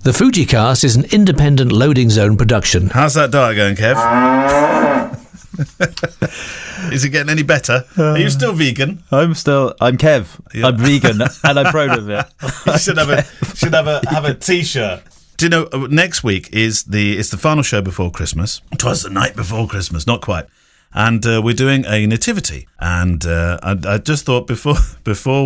The FujiCast is an independent loading zone production. How's that diet going, Kev? Is it getting any better? Are you still vegan? I'm Kev. Yeah. I'm vegan, and I'm proud of it. You should have a T-shirt. Do you know, next week is the final show before Christmas. Twas the night before Christmas, not quite. And we're doing a nativity. And I just thought before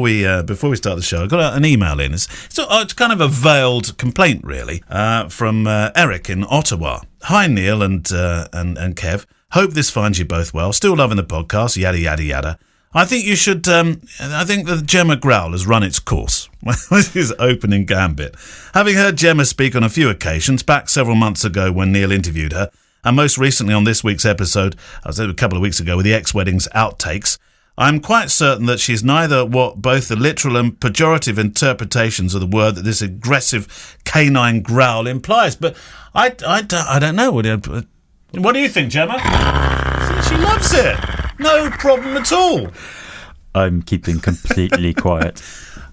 we start the show, I got an email in. It's kind of a veiled complaint, really, from Eric in Ottawa. Hi, Neil and Kev. Hope this finds you both well. Still loving the podcast. Yada yada yada. I think you should. I think the Gemma growl has run its course. This is opening gambit. Having heard Gemma speak on a few occasions, back several months ago when Neil interviewed her, and most recently on this week's episode, I was there a couple of weeks ago with the X-Weddings outtakes, I'm quite certain that she's neither what both the literal and pejorative interpretations of the word that this aggressive canine growl implies. But I don't know. What do you think, Gemma? She loves it. No problem at all. I'm keeping completely quiet.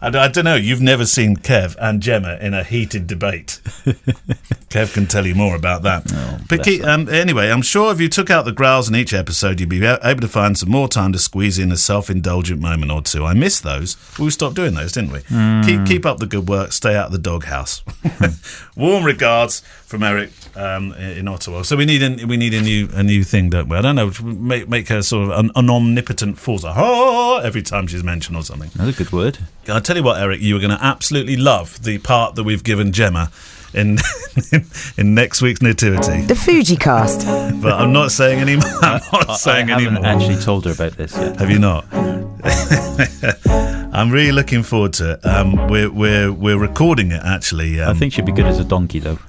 I don't know. You've never seen Kev and Gemma in a heated debate. Kev can tell you more about that. Oh, but anyway, I'm sure if you took out the growls in each episode, you'd be able to find some more time to squeeze in a self-indulgent moment or two. I miss those. We stopped doing those, didn't we? Keep up the good work. Stay out of the doghouse. Warm regards from Eric in Ottawa. So we need a new thing, don't we? I don't know. Make her sort of an omnipotent force every time she's mentioned or something. That's a good word. I'll tell you what, Eric, you are going to absolutely love the part that we've given Gemma in next week's nativity. The FujiCast. But I'm not saying any more. I haven't actually told her about this yet. Have you not? I'm really looking forward to it. We're recording it, actually. I think she'd be good as a donkey, though.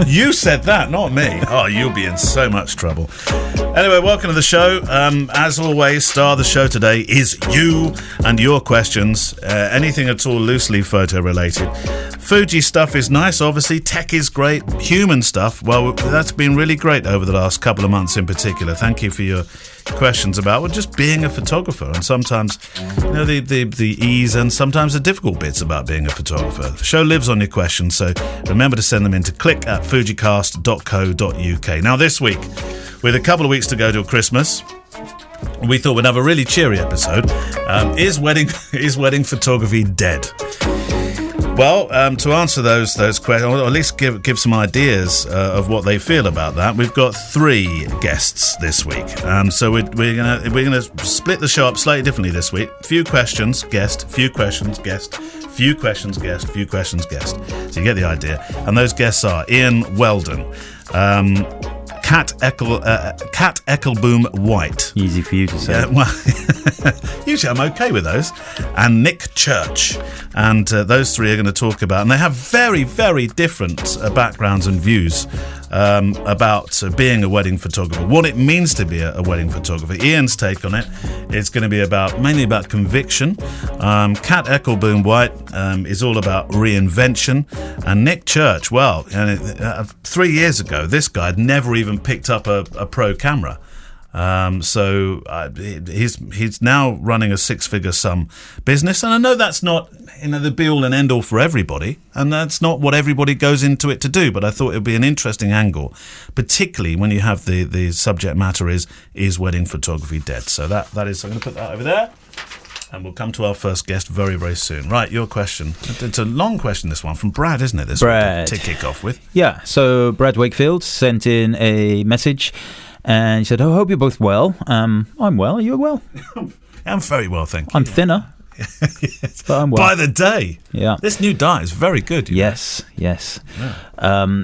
You said that, not me. Oh, you'll be in so much trouble. Anyway, welcome to the show. As always, star of the show today is you and your questions. Anything at all loosely photo-related. Fuji stuff is nice, obviously. Tech is great. Human stuff, well, that's been really great over the last couple of months in particular. Thank you for your questions about just being a photographer, and sometimes the ease and sometimes the difficult bits about being a photographer. The show lives on your questions, so remember to send them in to click@fujicast.co.uk. Now this week, with a couple of weeks to go till Christmas, we thought we'd have a really cheery episode. Is wedding photography dead? Well, to answer those questions, or at least give some ideas of what they feel about that, we've got 3 guests this week. So we're gonna split the show up slightly differently this week. Few questions, guest. Few questions, guest. Few questions, guest. Few questions, guest. So you get the idea. And those guests are Ian Weldon, Cat-Eckelboom-White. Easy for you to say. Usually I'm okay with those. And Nick Church. And those 3 are going to talk about, and they have very, very different backgrounds and views about being a wedding photographer, what it means to be a wedding photographer. Ian's take on it is going to be mainly about conviction. Cat-Eckelboom-White is all about reinvention. And Nick Church, 3 years ago, this guy had never even picked up a pro camera. So he's now running a 6-figure sum business, and I know that's not the be-all and end-all for everybody, and that's not what everybody goes into it to do, but I thought it would be an interesting angle, particularly when you have the subject matter is wedding photography dead? So that is, I'm going to put that over there, and we'll come to our first guest very, very soon. Right, your question. It's a long question, this one, from Brad, isn't it? Brad. To kick off with. Yeah, so Brad Wakefield sent in a message, and he said, I hope you're both well. I'm well. Are you well? I'm very well, thank you. I'm thinner. Yes. But I'm well. By the day. Yeah. This new diet is very good. Yes. Yeah.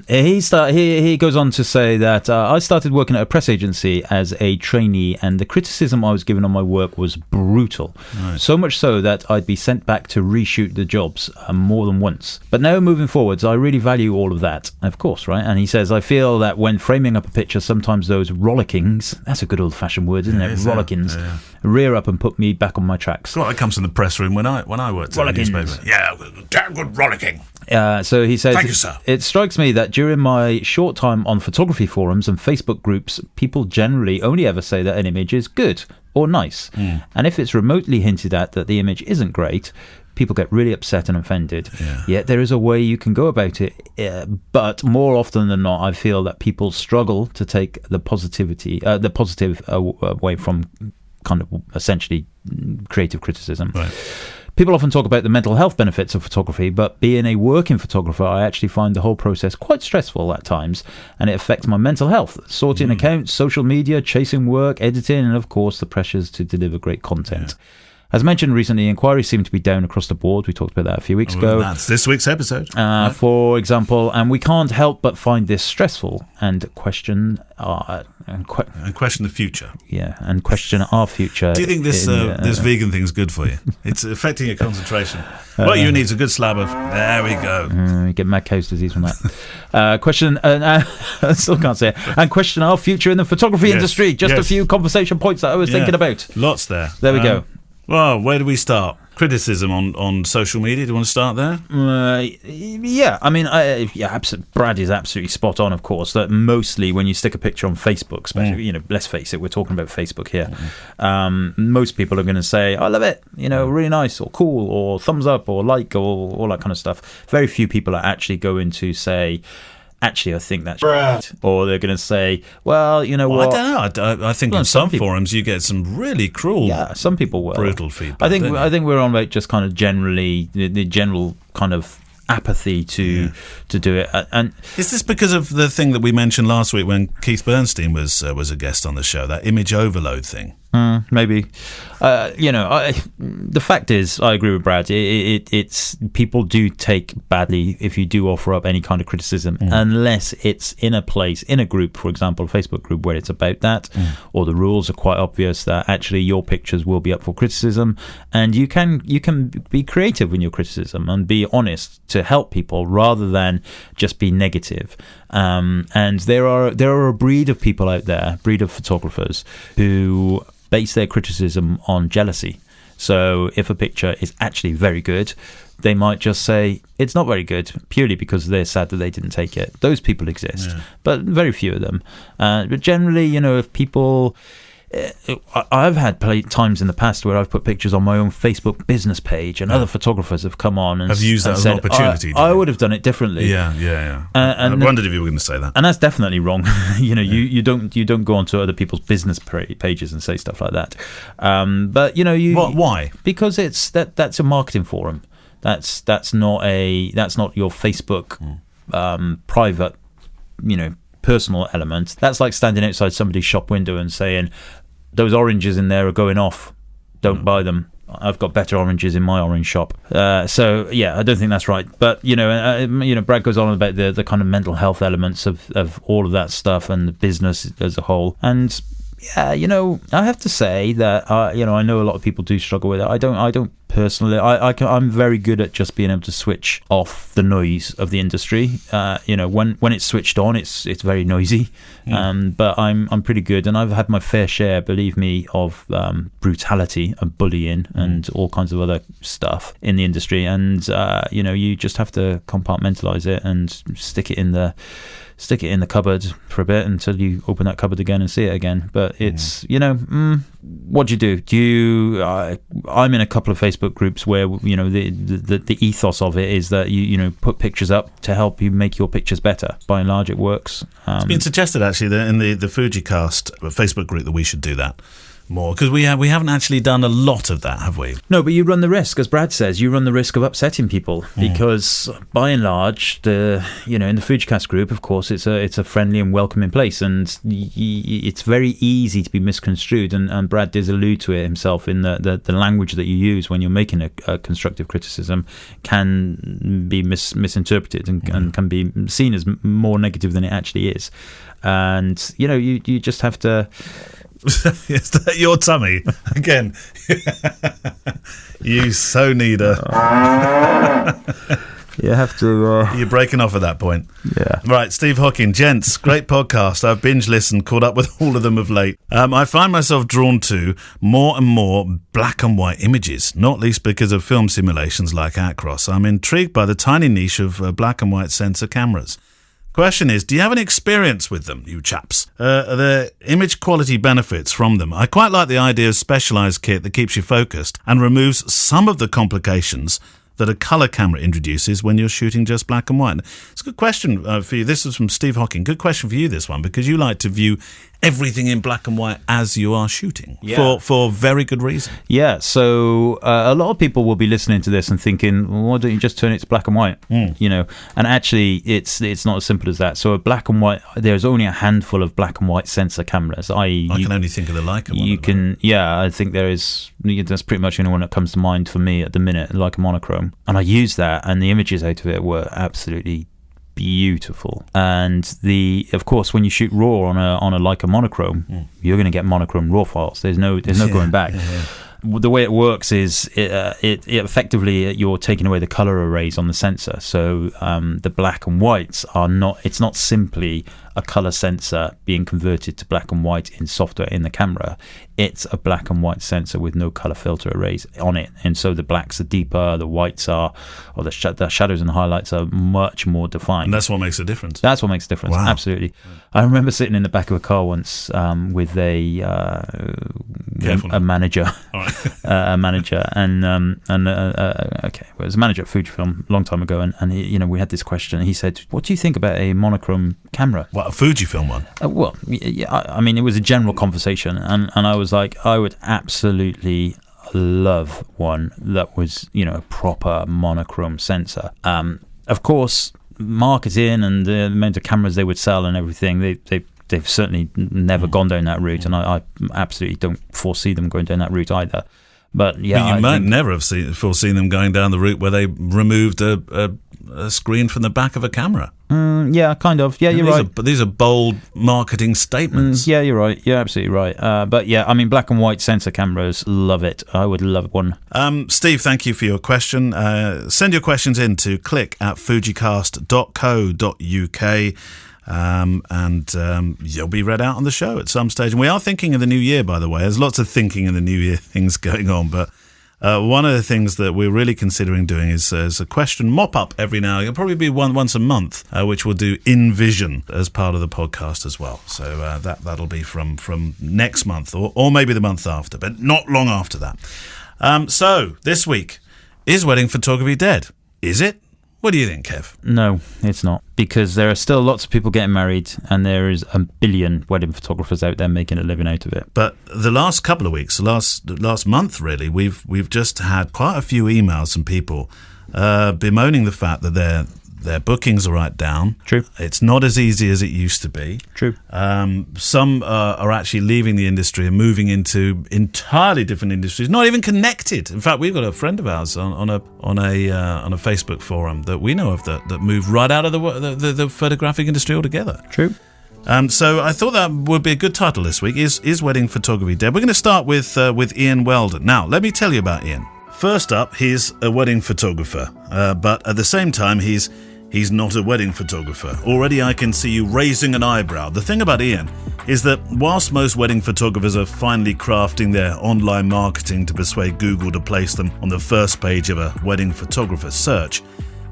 He goes on to say that I started working at a press agency as a trainee, and the criticism I was given on my work was brutal. Right. So much so that I'd be sent back to reshoot the jobs more than once. But now moving forwards, I really value all of that, of course, right? And he says, I feel that when framing up a picture, sometimes those rollickings, that's a good old-fashioned word, isn't it? Rollickings, rear up and put me back on my tracks. Well, it comes from the press room when I worked at a newspaper. Yeah, damn good rollicking. So he says, thank you, sir. It strikes me that during my short time on photography forums and Facebook groups, people generally only ever say that an image is good or nice. And if it's remotely hinted at that the image isn't great, People get really upset and offended. Yeah. Yet there is a way you can go about it. But more often than not, I feel that people struggle to take the positive away from kind of essentially creative criticism. Right. People often talk about the mental health benefits of photography, but being a working photographer, I actually find the whole process quite stressful at times, and it affects my mental health. Sorting accounts, social media, chasing work, editing, and of course the pressures to deliver great content. Yeah. As mentioned recently, inquiries seem to be down across the board. We talked about that a few weeks ago. That's this week's episode. Right. For example, and we can't help but find this stressful and question question the future. Yeah, and question our future. Do you think this vegan thing's good for you? It's affecting your concentration. What you need is a good slab of. There we go. You get mad cow's disease from that. Question. I still can't say it. And question our future in the photography industry. Just a few conversation points that I was thinking about. Lots there. There we go. Well, where do we start? Criticism on social media. Do you want to start there? Yeah, I mean, Brad is absolutely spot on, of course, that mostly when you stick a picture on Facebook, especially, let's face it, we're talking about Facebook here, most people are going to say, I love it, really nice, or cool, or thumbs up, or like, or all that kind of stuff. Very few people are actually going to say, actually, I think that's right. Or they're going to say, well, you know what? I don't know. I think in some forums you get some really cruel, some people will. Brutal feedback. I think we're on about just kind of generally the general kind of apathy to do it. And is this because of the thing that we mentioned last week when Keith Bernstein was a guest on the show, that image overload thing? Maybe. The fact is, I agree with Brad. It's people do take badly if you do offer up any kind of criticism, unless it's in a place, in a group, for example, a Facebook group where it's about that, or the rules are quite obvious that actually your pictures will be up for criticism, and you can be creative in your criticism and be honest to help people rather than just be negative. And there are a breed of people out there, breed of photographers who base their criticism on jealousy. So if a picture is actually very good, they might just say it's not very good purely because they're sad that they didn't take it. Those people exist, but very few of them. But generally, if people... I've had times in the past where I've put pictures on my own Facebook business page, and other photographers have come on and have used that as an opportunity. I would have done it differently. Yeah. I wondered if you were going to say that. And that's definitely wrong. You don't go onto other people's business pages and say stuff like that. But why? Because that's a marketing forum. That's not your Facebook private, personal element. That's like standing outside somebody's shop window and saying, those oranges in there are going off, don't buy them, I've got better oranges in my orange shop. So I don't think that's right. But Brad goes on about the kind of mental health elements of all of that stuff and the business as a whole. And I have to say that I know a lot of people do struggle with it. I don't personally. I'm very good at just being able to switch off the noise of the industry. When it's switched on, it's very noisy. But I'm pretty good, and I've had my fair share, believe me, of brutality and bullying and all kinds of other stuff in the industry. And you just have to compartmentalize it and stick it in the cupboard for a bit until you open that cupboard again and see it again. But it's, what do you do? I'm in a couple of Facebook groups where, the ethos of it is that you put pictures up to help you make your pictures better. By and large, it works. It's been suggested, actually, that in the FujiCast Facebook group that we should do that more, because we haven't actually done a lot of that, have we? No, but you run the risk, as Brad says, you run the risk of upsetting people, because by and large, in the FujiCast group, of course, it's a friendly and welcoming place, and it's very easy to be misconstrued, and Brad does allude to it himself in the language that you use when you're making a constructive criticism can be misinterpreted and can be seen as more negative than it actually is. And you just have to... Is that your tummy again? You so need a. You have to. You're breaking off at that point. Yeah. Right, Steve Hawking, gents, great podcast. I've binge listened, caught up with all of them of late. I find myself drawn to more and more black and white images, not least because of film simulations like Acros. I'm intrigued by the tiny niche of black and white sensor cameras. Question is, do you have any experience with them, you chaps? Are there image quality benefits from them? I quite like the idea of specialised kit that keeps you focused and removes some of the complications that a colour camera introduces when you're shooting just black and white. It's a good question for you. This is from Steve Hocking. Good question for you, this one, because you like to view everything in black and white as you are shooting for very good reason. Yeah, so a lot of people will be listening to this and thinking, well, why don't you just turn it to black and white? You know, and actually it's not as simple as that. So a black and white, there's only a handful of black and white sensor cameras. I can only think of the Leica one. You can, yeah, I think that's pretty much the only one that comes to mind for me at the minute, like a monochrome. And I used that, and the images out of it were absolutely beautiful. And of course, when you shoot raw on a Leica monochrome, you're going to get monochrome raw files. There's no going back. The way it works is it effectively you're taking away the color arrays on the sensor. So the black and whites are not. It's not simply a color sensor being converted to black and white in software in the camera. It's a black and white sensor with no color filter arrays on it, and so the blacks are deeper, the whites are, or the shadows and highlights are much more defined. And that's what makes a difference. That's what makes a difference. Wow. Absolutely. I remember sitting in the back of a car once with a manager, a manager, and okay, well, it was a manager at Fujifilm a long time ago, and he, you know, we had this question. He said, "What do you think about a monochrome camera?" What, a Fujifilm one? Well, yeah, I mean, it was a general conversation, and I was like, I would absolutely love one that was, you know, a proper monochrome sensor. Of course, marketing and the amount of cameras they would sell and everything, they've certainly never gone down that route, and I absolutely don't foresee them going down that route either. But yeah, but you might never have foreseen them going down the route where they removed a screen from the back of a camera. Yeah, kind of. Yeah, you're right. But these are bold marketing statements. Yeah, you're right. You're absolutely right. But yeah, I mean, black and white sensor cameras, love it. I would love one. Steve, thank you for your question. Send your questions in to click@fujicast.co.uk. And you'll be read out on the show at some stage. And we are thinking of the new year, by the way. There's lots of thinking in the new year things going on, but one of the things that we're really considering doing is a question mop-up every now. It'll probably be once a month, which we'll do in Vision as part of the podcast as well. So that'll be from next month or maybe the month after, but not long after that. So this week, is wedding photography dead? Is it? What do you think, Kev? No, it's not, because there are still lots of people getting married, and there is a billion wedding photographers out there making a living out of it. But the last couple of weeks, last month really, we've just had quite a few emails from people bemoaning the fact that their bookings are right down. True. It's not as easy as it used to be. True. Some are actually leaving the industry and moving into entirely different industries, not even connected. In fact, we've got a friend of ours on a Facebook forum that we know of that moved right out of the photographic industry altogether. True. So I thought that would be a good title this week. Is wedding photography dead? We're going to start with Ian Weldon. Now, let me tell you about Ian. First up, he's a wedding photographer, but at the same time, he's not a wedding photographer. Already I can see you raising an eyebrow. The thing about Ian is that whilst most wedding photographers are finely crafting their online marketing to persuade Google to place them on the first page of a wedding photographer search,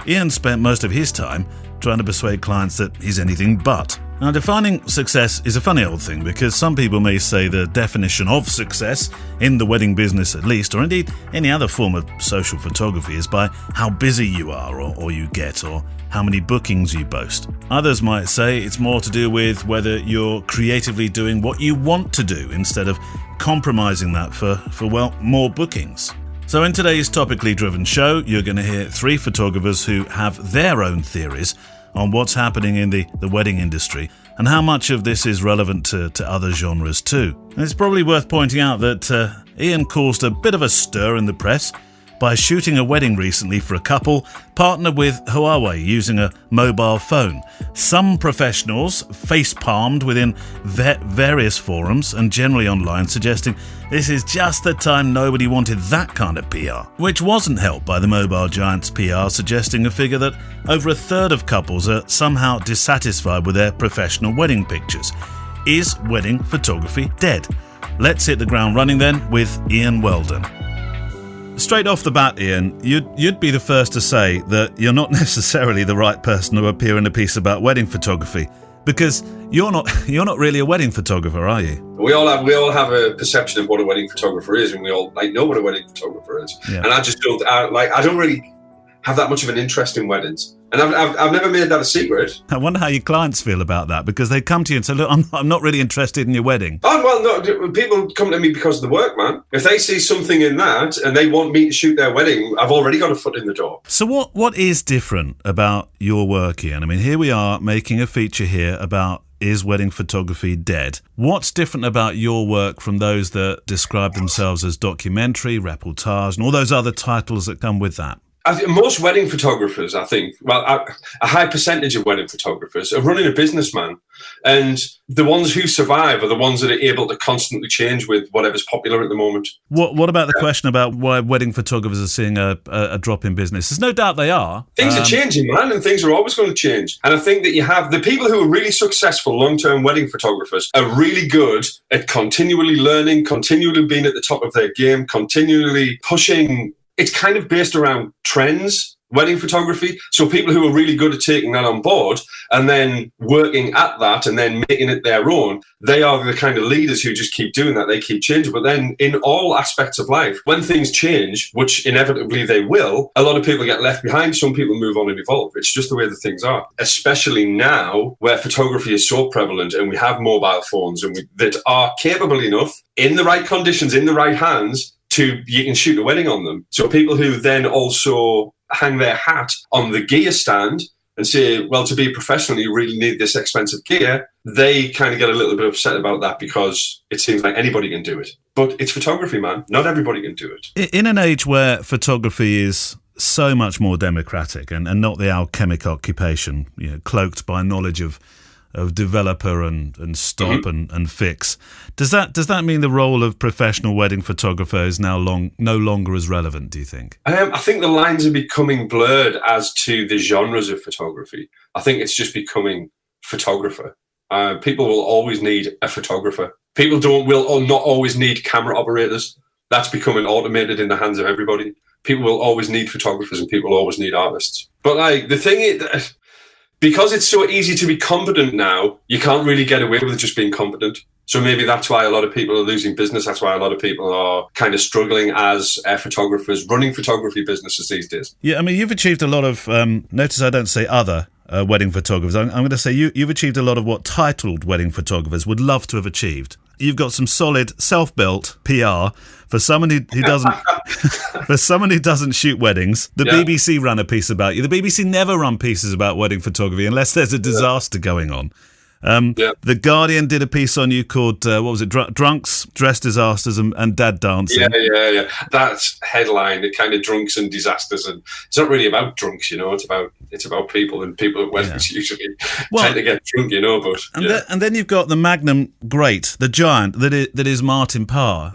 Ian spent most of his time trying to persuade clients that he's anything but. Now, defining success is a funny old thing, because some people may say the definition of success, in the wedding business at least, or indeed any other form of social photography, is by how busy you are or you get, or how many bookings you boast. Others might say it's more to do with whether you're creatively doing what you want to do instead of compromising that for more bookings. So in today's topically driven show, you're going to hear three photographers who have their own theories on what's happening in the wedding industry and how much of this is relevant to other genres too. And it's probably worth pointing out that Ian caused a bit of a stir in the press by shooting a wedding recently for a couple partnered with Huawei using a mobile phone. Some professionals face-palmed within various forums and generally online, suggesting this is just the time nobody wanted that kind of PR, which wasn't helped by the mobile giant's PR suggesting a figure that over a third of couples are somehow dissatisfied with their professional wedding pictures. Is wedding photography dead? Let's hit the ground running then with Ian Weldon. Straight off the bat, Ian, you'd be the first to say that you're not necessarily the right person to appear in a piece about wedding photography, because you're not really a wedding photographer, are you? We all have a perception of what a wedding photographer is, and we all know what a wedding photographer is. Yeah. And I just I don't really have that much of an interest in weddings. And I've never made that a secret. I wonder how your clients feel about that, because they come to you and say, look, I'm not really interested in your wedding. Oh, well, no, people come to me because of the work, man. If they see something in that and they want me to shoot their wedding, I've already got a foot in the door. So what is different about your work, Ian? I mean, here we are making a feature here about is wedding photography dead? What's different about your work from those that describe themselves as documentary, reportage, and all those other titles that come with that? Most wedding photographers, I think, a high percentage of wedding photographers are running a business, man. And the ones who survive are the ones that are able to constantly change with whatever's popular at the moment. What about the question about why wedding photographers are seeing a drop in business? There's no doubt they are. Things are changing, man, and things are always going to change. And I think that you have the people who are really successful long-term wedding photographers are really good at continually learning, continually being at the top of their game, continually pushing. It's kind of based around trends, wedding photography. So people who are really good at taking that on board and then working at that and then making it their own, they are the kind of leaders who just keep doing that. They keep changing. But then in all aspects of life, when things change, which inevitably they will, a lot of people get left behind. Some people move on and evolve. It's just the way that things are, especially now where photography is so prevalent and we have mobile phones that are capable enough in the right conditions, in the right hands, you can shoot a wedding on them. So people who then also hang their hat on the gear stand and say, well, to be a professional, you really need this expensive gear, they kind of get a little bit upset about that because it seems like anybody can do it. But it's photography, man. Not everybody can do it. In an age where photography is so much more democratic and not the alchemic occupation, cloaked by knowledge of developer and stop and fix. Does that mean the role of professional wedding photographer is now no longer as relevant, do you think? I think the lines are becoming blurred as to the genres of photography. I think it's just becoming photographer. People will always need a photographer. People will not always need camera operators. That's becoming automated in the hands of everybody. People will always need photographers and people will always need artists. But the thing is, because it's so easy to be competent now, you can't really get away with just being competent. So maybe that's why a lot of people are losing business. That's why a lot of people are kind of struggling as photographers, running photography businesses these days. Yeah, I mean, you've achieved a lot of, notice I don't say other wedding photographers. I'm going to say you've achieved a lot of what titled wedding photographers would love to have achieved. You've got some solid self-built PR for someone who doesn't for someone who doesn't shoot weddings. The BBC ran a piece about you. The BBC never run pieces about wedding photography unless there's a disaster going on. The Guardian did a piece on you called, Drunks, Dress Disasters and Dad Dancing. Yeah. That headline, the kind of drunks and disasters. And it's not really about drunks, it's about people, and people at weddings usually tend to get drunk, but... And then you've got the Magnum Great, the giant that is Martin Parr,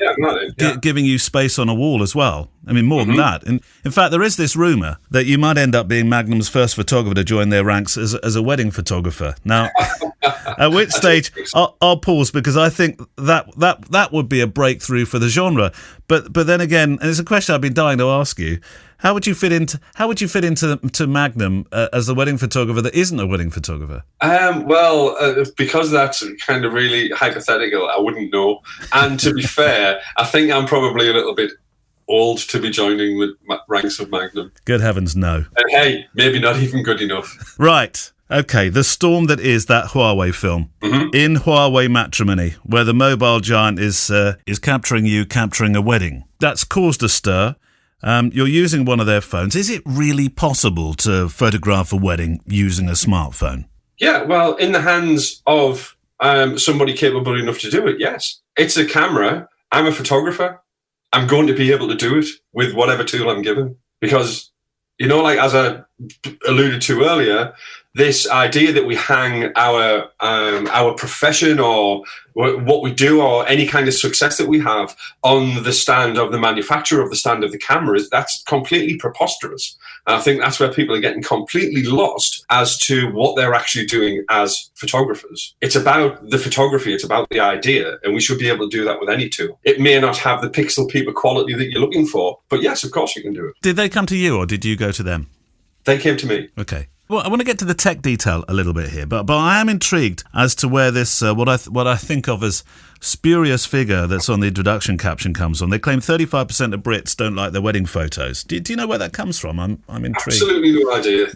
giving you space on a wall as well. I mean, more than that. And in fact, there is this rumour that you might end up being Magnum's first photographer to join their ranks as a wedding photographer. Now, at which stage, I'll pause because I think that would be a breakthrough for the genre. But then again, and it's a question I've been dying to ask you: how would you fit into Magnum as a wedding photographer that isn't a wedding photographer? Because that's kind of really hypothetical, I wouldn't know. And to be fair, I think I'm probably a little bit old to be joining with ranks of Magnum. Good heavens, no. And hey, maybe not even good enough. Right. Okay, the storm that is that Huawei film. In Huawei Matrimony, where the mobile giant is capturing a wedding. That's caused a stir. You're using one of their phones. Is it really possible to photograph a wedding using a smartphone? Yeah, well, in the hands of somebody capable enough to do it, yes. It's a camera. I'm a photographer. I'm going to be able to do it with whatever tool I'm given. Because, as I alluded to earlier, this idea that we hang our profession or what we do or any kind of success that we have on the stand of the manufacturer of the stand of the camera, that's completely preposterous. And I think that's where people are getting completely lost as to what they're actually doing as photographers. It's about the photography, it's about the idea, and we should be able to do that with any tool. It may not have the pixel peeper quality that you're looking for, but yes, of course you can do it. Did they come to you or did you go to them? They came to me. Okay. Well, I want to get to the tech detail a little bit here, but I am intrigued as to where this what I think of as spurious figure that's on the introduction caption comes from. They claim 35% of Brits don't like their wedding photos. Do you know where that comes from? I'm intrigued. Absolutely no idea.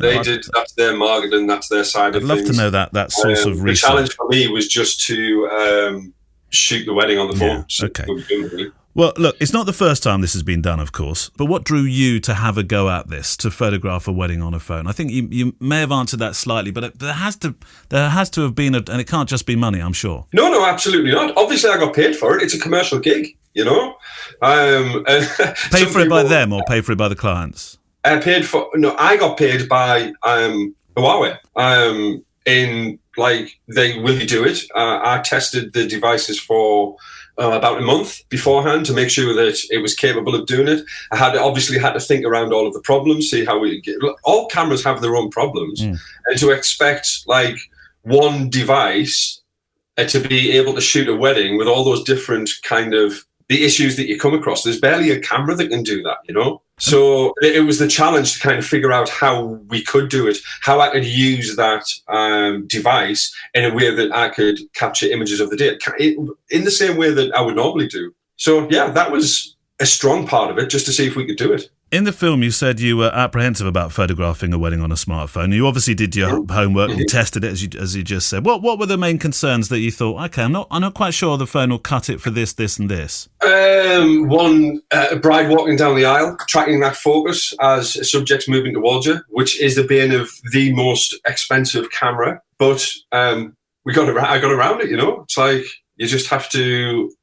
That's their marketing, that's their side of things. I'd love to know that source of research. The challenge for me was just to shoot the wedding on the phone. Yeah, okay. Well, look, it's not the first time this has been done, of course, but what drew you to have a go at this, to photograph a wedding on a phone? I think you may have answered that slightly, but there has to have been, and it can't just be money, I'm sure. No, absolutely not. Obviously, I got paid for it. It's a commercial gig, you know. Paid for it by them or paid for it by the clients? I got paid by Huawei. Will you do it? I tested the devices for about a month beforehand to make sure that it was capable of doing it. I had to think around all of the problems, see how we get. All cameras have their own problems, and to expect like one device to be able to shoot a wedding with all those different kind of the issues that you come across. There's barely a camera that can do that, you know? So it was the challenge to kind of figure out how we could do it, how I could use that device in a way that I could capture images of the day in the same way that I would normally do. So, yeah, that was a strong part of it, just to see if we could do it. In the film, you said you were apprehensive about photographing a wedding on a smartphone. You obviously did your homework and tested it, as you just said. What were the main concerns that you thought, okay, I'm not quite sure the phone will cut it for this, this, and this? One, a bride walking down the aisle, tracking that focus as a subject's moving towards you, which is the bane of the most expensive camera. But I got around it, you know. It's like you just have to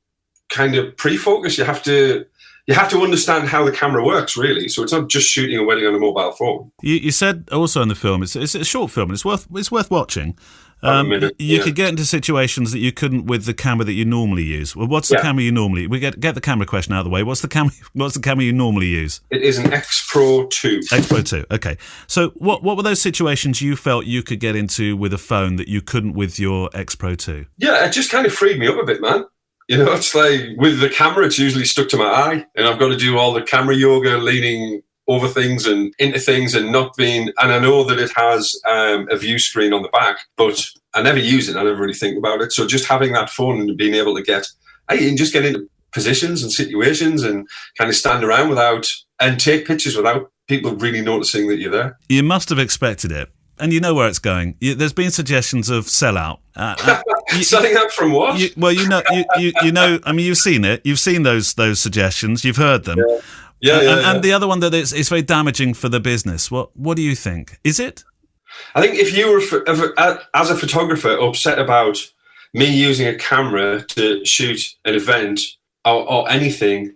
kind of pre-focus. You have to understand how the camera works, really. So it's not just shooting a wedding on a mobile phone. You said also in the film, it's a short film, and it's worth watching. You could get into situations that you couldn't with the camera that you normally use. Well, what's the camera you normally? We get the camera question out of the way. What's the camera you normally use? It is an X Pro 2. X Pro 2. Okay. So what were those situations you felt you could get into with a phone that you couldn't with your X Pro 2? Yeah, it just kind of freed me up a bit, man. You know, it's like with the camera, it's usually stuck to my eye, and I've got to do all the camera yoga, leaning over things and into things and not being. And I know that it has a view screen on the back, but I never use it. I never really think about it. So just having that phone and being able to get into positions and situations and kind of stand around and take pictures without people really noticing that you're there. You must have expected it. And you know where it's going. There's been suggestions of sellout. Selling out from what? You know. I mean, you've seen it. You've seen those suggestions. You've heard them. Yeah. And the other one that is very damaging for the business. What do you think? Is it? I think if you were as a photographer upset about me using a camera to shoot an event or anything,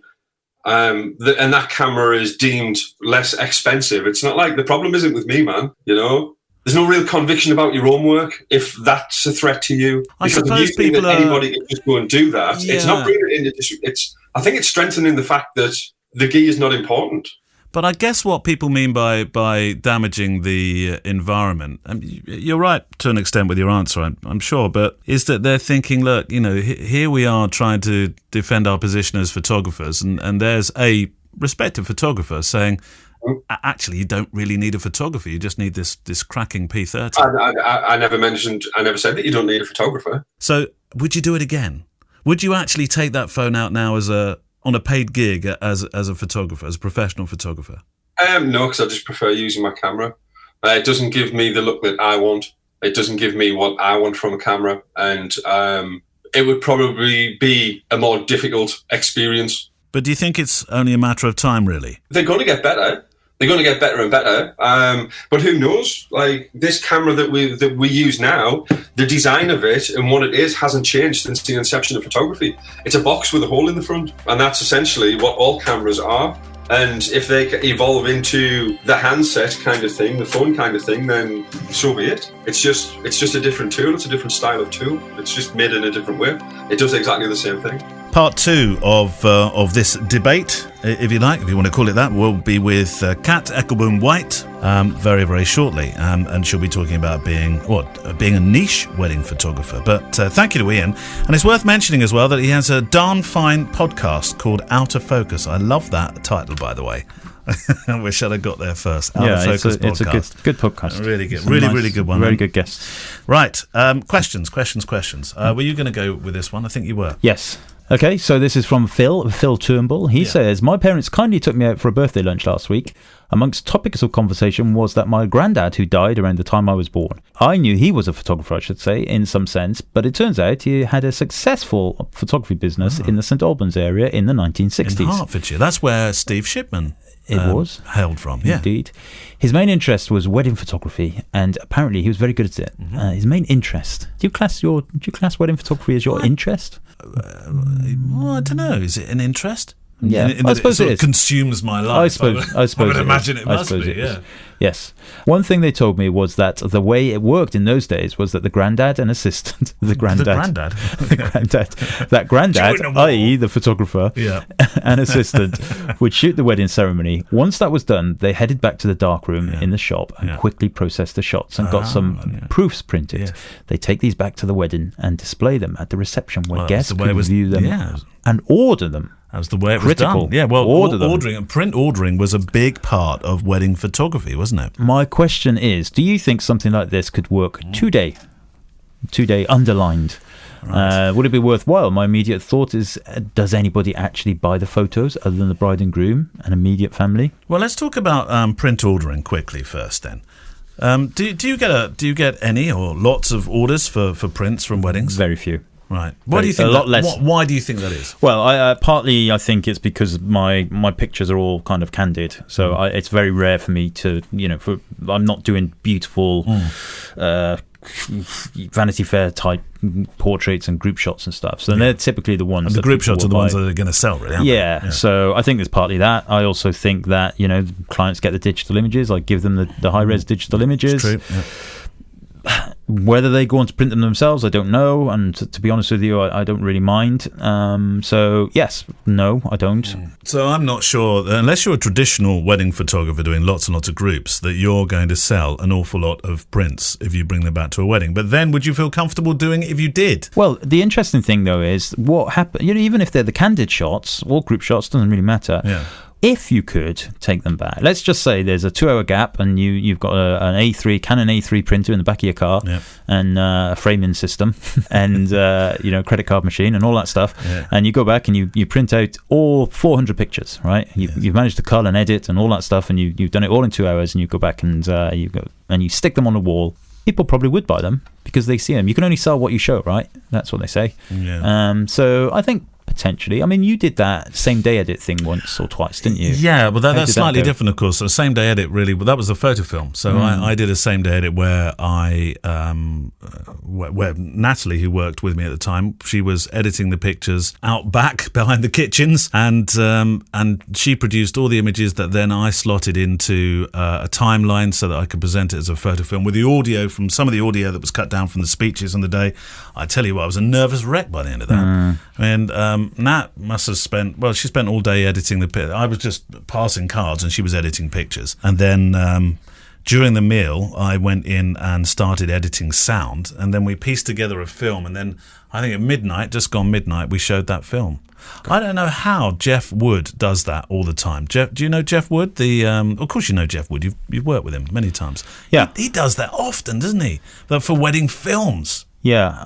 and that camera is deemed less expensive, it's not like the problem isn't with me, man. You know. There's no real conviction about your own work if that's a threat to you. I suppose people anybody can just go and do that. Yeah. It's not bringing it into. I think it's strengthening the fact that the gi is not important. But I guess what people mean by damaging the environment, and you're right to an extent with your answer, I'm sure, but is that they're thinking, look, you know, here we are trying to defend our position as photographers, and there's a respected photographer saying, actually, you don't really need a photographer. You just need this cracking P30. I never said that you don't need a photographer. So would you do it again? Would you actually take that phone out now on a paid gig as a photographer, as a professional photographer? No, because I just prefer using my camera. It doesn't give me the look that I want. It doesn't give me what I want from a camera. And it would probably be a more difficult experience. But do you think it's only a matter of time, really? They're going to get better. They're going to get better and better. But who knows? Like this camera that we use now, the design of it and what it is hasn't changed since the inception of photography. It's a box with a hole in the front. And that's essentially what all cameras are. And if they evolve into the handset kind of thing, the phone kind of thing, then so be it. It's just a different tool. It's a different style of tool. It's just made in a different way. It does exactly the same thing. Part 2 of this debate, if you like, if you want to call it that, will be with Cat-Eckelboom-White very, very shortly. And she'll be talking about being a niche wedding photographer. But thank you to Ian. And it's worth mentioning as well that he has a darn fine podcast called Out of Focus. I love that title, by the way. I wish I'd have got there first. Out of Focus podcast. It's a good podcast. Really good. Really good one. Very good guest. Right. Questions. Were you going to go with this one? I think you were. Yes. Okay, so this is from Phil Turnbull. He says, my parents kindly took me out for a birthday lunch last week. Amongst topics of conversation was that my granddad, who died around the time I was born. I knew he was a photographer, I should say, in some sense, but it turns out he had a successful photography business in the St Albans area in the 1960s. In Hertfordshire. That's where Steve Shipman was hailed from. Yeah. Indeed. His main interest was wedding photography, and apparently he was very good at it. His main interest. Do you class wedding photography as your interest? Well, I don't know. Is it an interest? Yeah, I suppose it consumes my life. I suppose I would imagine it must be. Yeah. Yes. One thing they told me was that the way it worked in those days was that the granddad and assistant, that granddad, i.e. the photographer and assistant, would shoot the wedding ceremony. Once that was done, they headed back to the darkroom in the shop and quickly processed the shots and got some proofs printed. Yeah. They take these back to the wedding and display them at the reception where guests could view them and order them. That was the way it was done. Yeah, well, print ordering was a big part of wedding photography, wasn't it? My question is, do you think something like this could work today underlined? Right. Would it be worthwhile? My immediate thought is, does anybody actually buy the photos other than the bride and groom and immediate family? Well, let's talk about print ordering quickly first then. Do you get any or lots of orders for prints from weddings? Very few. Right. Why do you think a lot less? Why do you think that is? Well, partly I think it's because my pictures are all kind of candid, so it's very rare for me to, I'm not doing beautiful Vanity Fair type portraits and group shots and stuff. So they're typically the ones. And the group shots are the ones that are going to sell, really. Yeah. So I think there's partly that. I also think that clients get the digital images. I give them the high res digital images. It's true. Yeah. Whether they go on to print them themselves, I don't know. And to be honest with you, I don't really mind. So, yes, no, I don't. So I'm not sure, unless you're a traditional wedding photographer doing lots and lots of groups, that you're going to sell an awful lot of prints if you bring them back to a wedding. But then would you feel comfortable doing it if you did? Well, the interesting thing, though, is what happens, even if they're the candid shots or group shots, doesn't really matter. Yeah. If you could take them back, let's just say there's a 2-hour gap and you've got an Canon A3 printer in the back of your car and a framing system and credit card machine and all that stuff, and you go back and you print out all 400 pictures, right? You've managed to cull and edit and all that stuff, and you've done it all in 2 hours, and you go back and you stick them on the wall. People probably would buy them because they see them. You can only sell what you show, right? That's what they say. Yeah. So I think potentially. I mean, you did that same day edit thing once or twice, didn't you? Yeah, but that's slightly different, of course. So same day edit, really, that was a photo film. So I did a same day edit where where Natalie, who worked with me at the time, she was editing the pictures out back behind the kitchens, and she produced all the images that then I slotted into a timeline so that I could present it as a photo film with the audio from some of the audio that was cut down from the speeches on the day. I tell you what, I was a nervous wreck by the end of that. And Nat must have spent all day editing the picture. I was just passing cards and she was editing pictures. And then during the meal, I went in and started editing sound, and then we pieced together a film, and then I think at midnight, just gone midnight, we showed that film. I don't know how Jeff Wood does that all the time. Jeff, do you know Jeff Wood? Of course you know Jeff Wood. You've worked with him many times. Yeah, he does that often, doesn't he? But for wedding films. Yeah,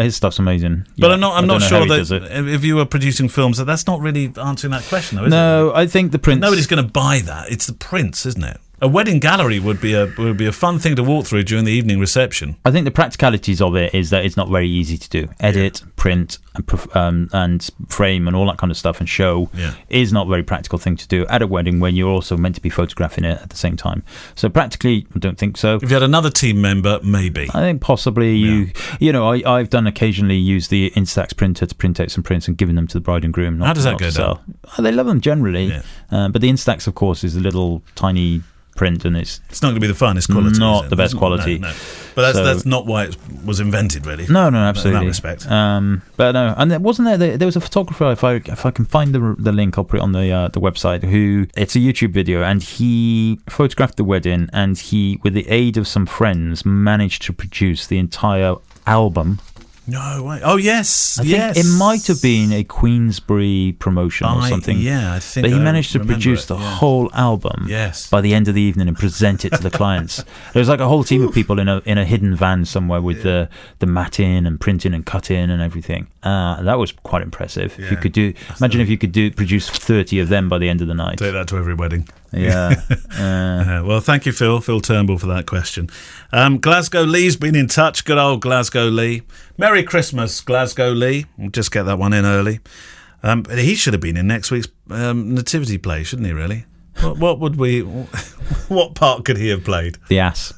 his stuff's amazing. But I'm not sure that if you were producing films, that's not really answering that question, though, is it? No, I think the prints. Nobody's going to buy that. It's the prints, isn't it? A wedding gallery would be a fun thing to walk through during the evening reception. I think the practicalities of it is that it's not very easy to do. Edit, print, and frame and all that kind of stuff and show is not a very practical thing to do at a wedding when you're also meant to be photographing it at the same time. So practically, I don't think so. If you had another team member, maybe. I think possibly I've done occasionally use the Instax printer to print out some prints and giving them to the bride and groom. How does that go down? They love them generally, but the Instax, of course, is a little tiny print, and it's not going to be the finest quality. Not the best quality. No. But that's not why was invented, really. No, absolutely. In that respect. But no, and there was a photographer. If I can find the link, I'll put it on the website. Who it's a YouTube video, and he photographed the wedding, and he, with the aid of some friends, managed to produce the entire album. No way. Oh, yes. I think it might have been a Queensbury promotion or something. Yeah, I think. But he managed to produce the whole album by the end of the evening and present it to the clients. There was like a whole team of people in a hidden van somewhere with the matting and printing and cutting and everything. That was quite impressive. Yeah. If you could imagine if you could produce 30 of them by the end of the night. Take that to every wedding. Yeah. Well, thank you, Phil Turnbull, for that question. Glasgow Lee's been in touch. Good old Glasgow Lee. Merry Christmas, Glasgow Lee. We'll just get that one in early. But he should have been in next week's nativity play, shouldn't he, really? What part could he have played? The ass.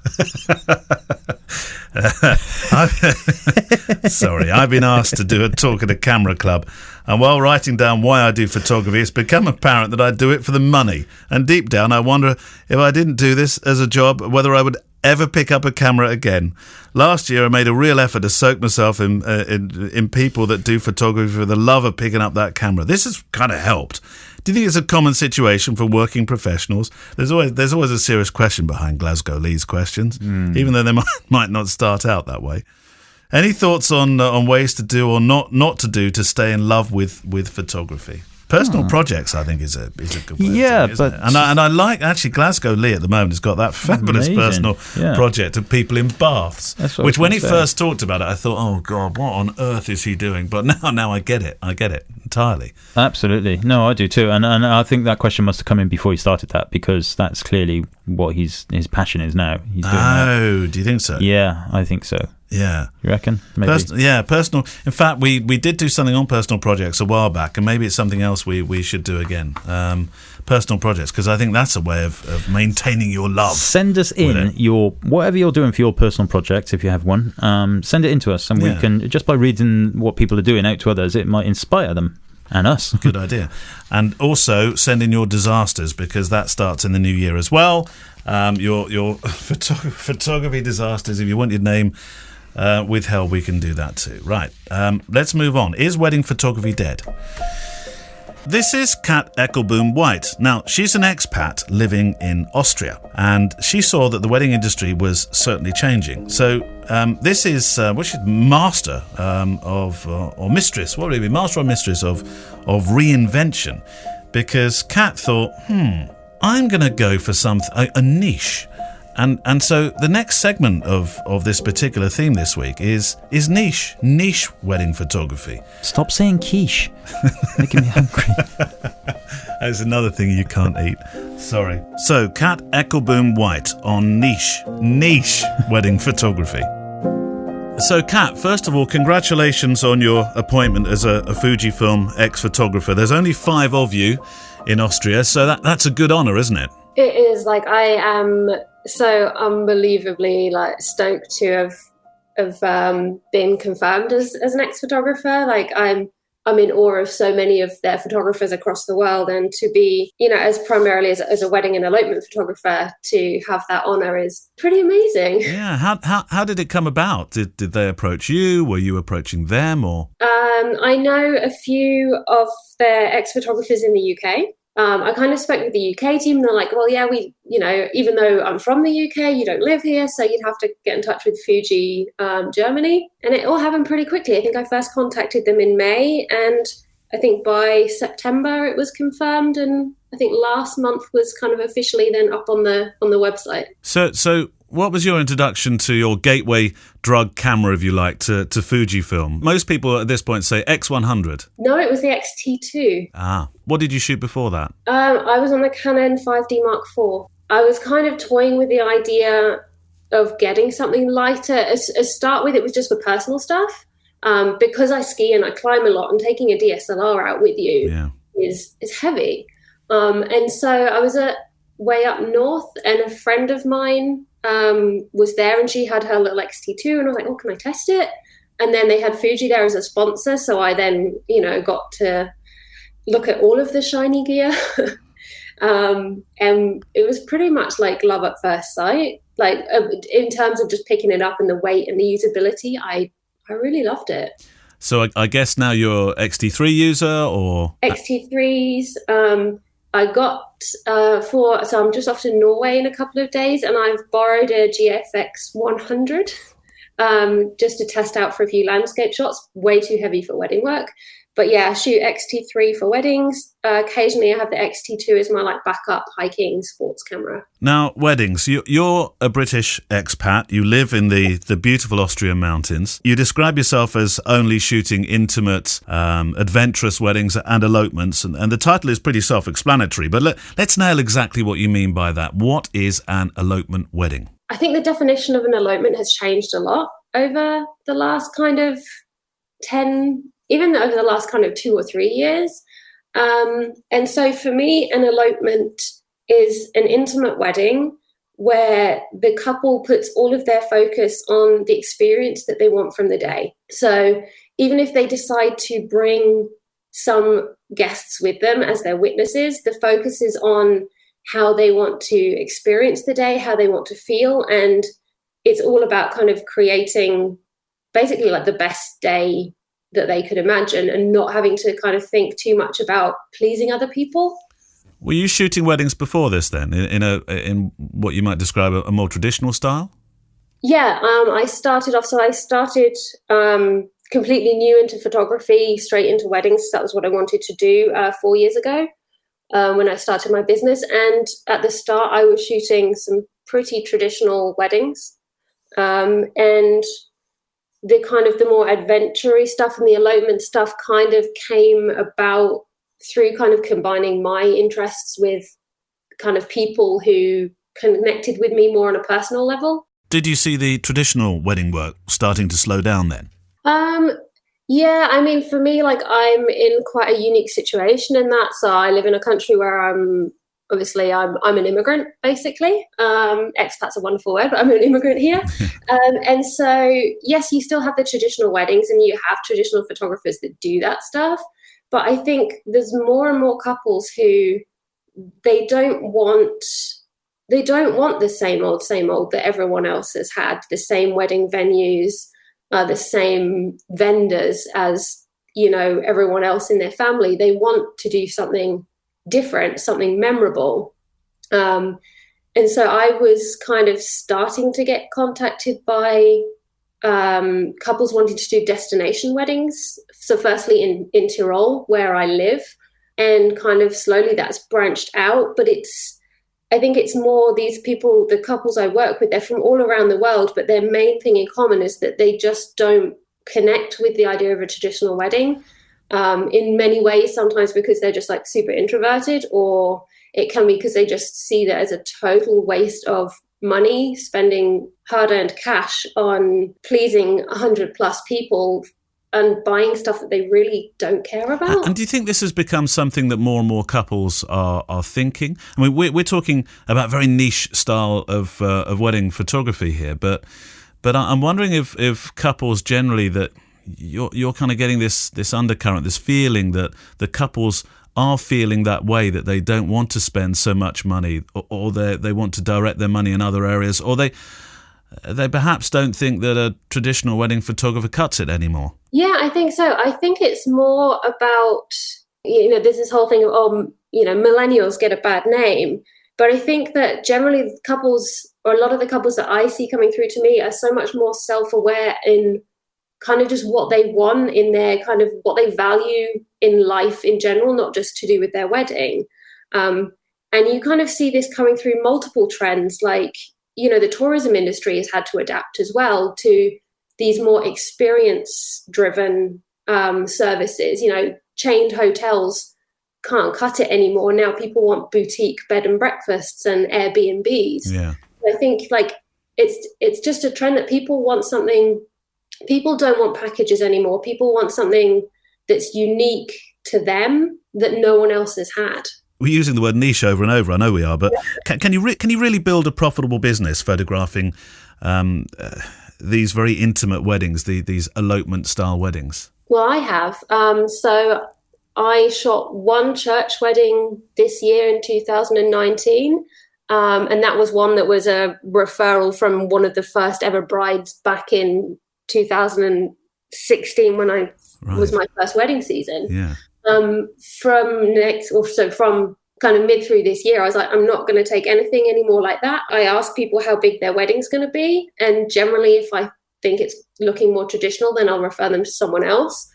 Sorry, I've been asked to do a talk at a camera club, and while writing down why I do photography, it's become apparent that I do it for the money. And deep down, I wonder if I didn't do this as a job, whether I would ever pick up a camera again. Last year, I made a real effort to soak myself in people that do photography for the love of picking up that camera. This has kind of helped. Do you think it's a common situation for working professionals? There's always a serious question behind Glasgow Lee's questions, even though they might not start out that way. Any thoughts on ways to do or not to do to stay in love with photography? Personal projects, I think, is a good way. Yeah, of doing it, isn't it? And I like, actually, Glasgow Lee at the moment has got that fabulous personal project of people in baths, which when he first talked about it, I thought, oh God, what on earth is he doing? But now I get it entirely. Absolutely. No, I do too. And I think that question must have come in before he started that, because that's clearly what his passion is now. He's doing that. Do you think so? Yeah, I think so. Yeah. You reckon? Maybe. Personal. In fact, we did do something on personal projects a while back, and maybe it's something else we should do again. Personal projects, because I think that's a way of maintaining your love. Send us in your whatever you're doing for your personal projects, if you have one. Send it in to us, and we can, just by reading what people are doing out to others, it might inspire them. And us. Good idea. And also send in your disasters, because that starts in the new year as well. Your photography disasters, if you want your name withheld, we can do that too. Right, let's move on. Is wedding photography dead? This is cat-eckelboom-White. Now, she's an expat living in Austria, and she saw that the wedding industry was certainly changing. So this is she's master or mistress. What would it be? Master or mistress of reinvention, because Kat thought, I'm going to go for a niche. And so the next segment of this particular theme this week is niche wedding photography. Stop saying quiche. Making me hungry. That's another thing you can't eat. Sorry. So, cat-eckelboom-White on niche wedding photography. So, Kat, first of all, congratulations on your appointment as a Fujifilm ex-photographer. There's only 5 of you in Austria, so that's a good honour, isn't it? It is. Like, I am so unbelievably stoked to have been confirmed as an ex-photographer. Like, I'm in awe of so many of their photographers across the world, and to be, as primarily as a wedding and elopement photographer, to have that honour is pretty amazing. Yeah. How did it come about? Did they approach you? Were you approaching them, or? I know a few of their ex-photographers in the UK. I kind of spoke with the UK team, and they're like, well, yeah, we, even though I'm from the UK, you don't live here, so you'd have to get in touch with Fuji, Germany. And it all happened pretty quickly. I think I first contacted them in May, and I think by September it was confirmed, and I think last month was kind of officially then up on the website. So what was your introduction to your gateway drug camera, if you like, to Fujifilm? Most people at this point say X100. No, it was the X-T2. Ah. What did you shoot before that? I was on the Canon 5D Mark IV. I was kind of toying with the idea of getting something lighter. As start with, it was just for personal stuff. Because I ski and I climb a lot, and taking a DSLR out with you is heavy. And so I was way up north, and a friend of mine was there, and she had her little X-T2, and I was like, oh, can I test it? And then they had Fuji there as a sponsor, so I then, got to look at all of the shiny gear. And it was pretty much like love at first sight. Like in terms of just picking it up and the weight and the usability, I really loved it. So I guess now you're XT3 user or? XT3s. I got so I'm just off to Norway in a couple of days, and I've borrowed a GFX 100 just to test out for a few landscape shots. Way too heavy for wedding work. But yeah, I shoot XT3 for weddings. Occasionally I have the XT2 as my like backup hiking sports camera. Now, weddings. You're a British expat. You live in the beautiful Austrian mountains. You describe yourself as only shooting intimate, adventurous weddings and elopements. And the title is pretty self-explanatory. But let's nail exactly what you mean by that. What is an elopement wedding? I think the definition of an elopement has changed a lot over the last kind of 10 even over the last kind of 2 or 3 years. And so for me, an elopement is an intimate wedding where the couple puts all of their focus on the experience that they want from the day. So even if they decide to bring some guests with them as their witnesses, the focus is on how they want to experience the day, how they want to feel. And it's all about kind of creating basically like the best day that they could imagine and not having to kind of think too much about pleasing other people. Were you shooting weddings before this then, in what you might describe a more traditional style? Yeah, I started completely new into photography, straight into weddings. That was what I wanted to do 4 years ago when I started my business. And at the start, I was shooting some pretty traditional weddings. And the kind of the more adventure-y stuff and the elopement stuff kind of came about through kind of combining my interests with kind of people who connected with me more on a personal level. Did you see the traditional wedding work starting to slow down then? Yeah, I mean, for me, like I'm in quite a unique situation in that. So I live in a country where I'm an immigrant, basically. Expat's a wonderful word, but I'm an immigrant here. And so, yes, you still have the traditional weddings and you have traditional photographers that do that stuff. But I think there's more and more couples who they don't want the same old that everyone else has had, the same wedding venues, the same vendors as, you know, everyone else in their family. They want to do something different, something memorable. And so I was kind of starting to get contacted by couples wanting to do destination weddings. So firstly in Tyrol, where I live, and kind of slowly that's branched out. But I think it's more these people, the couples I work with, they're from all around the world, but their main thing in common is that they just don't connect with the idea of a traditional wedding. In many ways, sometimes because they're just like super introverted, or it can be because they just see that as a total waste of money, spending hard-earned cash on pleasing 100 plus people and buying stuff that they really don't care about. And do you think this has become something that more and more couples are thinking? I mean, we're talking about very niche style of wedding photography here, but I'm wondering if couples generally that you're kind of getting this undercurrent, this feeling that the couples are feeling that way, that they don't want to spend so much money, or they want to direct their money in other areas, or they perhaps don't think that a traditional wedding photographer cuts it anymore. Yeah, I think so. I think it's more about, you know, there's this whole thing of, you know, millennials get a bad name. But I think that generally couples, or a lot of the couples that I see coming through to me, are so much more self-aware in kind of just what they want in their kind of what they value in life in general, not just to do with their wedding. And you kind of see this coming through multiple trends, like, you know, the tourism industry has had to adapt as well to these more experience-driven services. You know, chained hotels can't cut it anymore. Now people want boutique bed and breakfasts and Airbnbs. Yeah, I think like it's just a trend that people want something. People don't want packages anymore. People want something that's unique to them that no one else has had. We're using the word niche over and over. I know we are, but can you really build a profitable business photographing these very intimate weddings, these elopement style weddings? Well, I have. So I shot one church wedding this year in 2019. And that was one that was a referral from one of the first ever brides back in 2016 when I was my first wedding season. Yeah. From kind of mid through this year, I was like, I'm not going to take anything anymore like that. I ask people how big their wedding's going to be. And generally, if I think it's looking more traditional, then I'll refer them to someone else.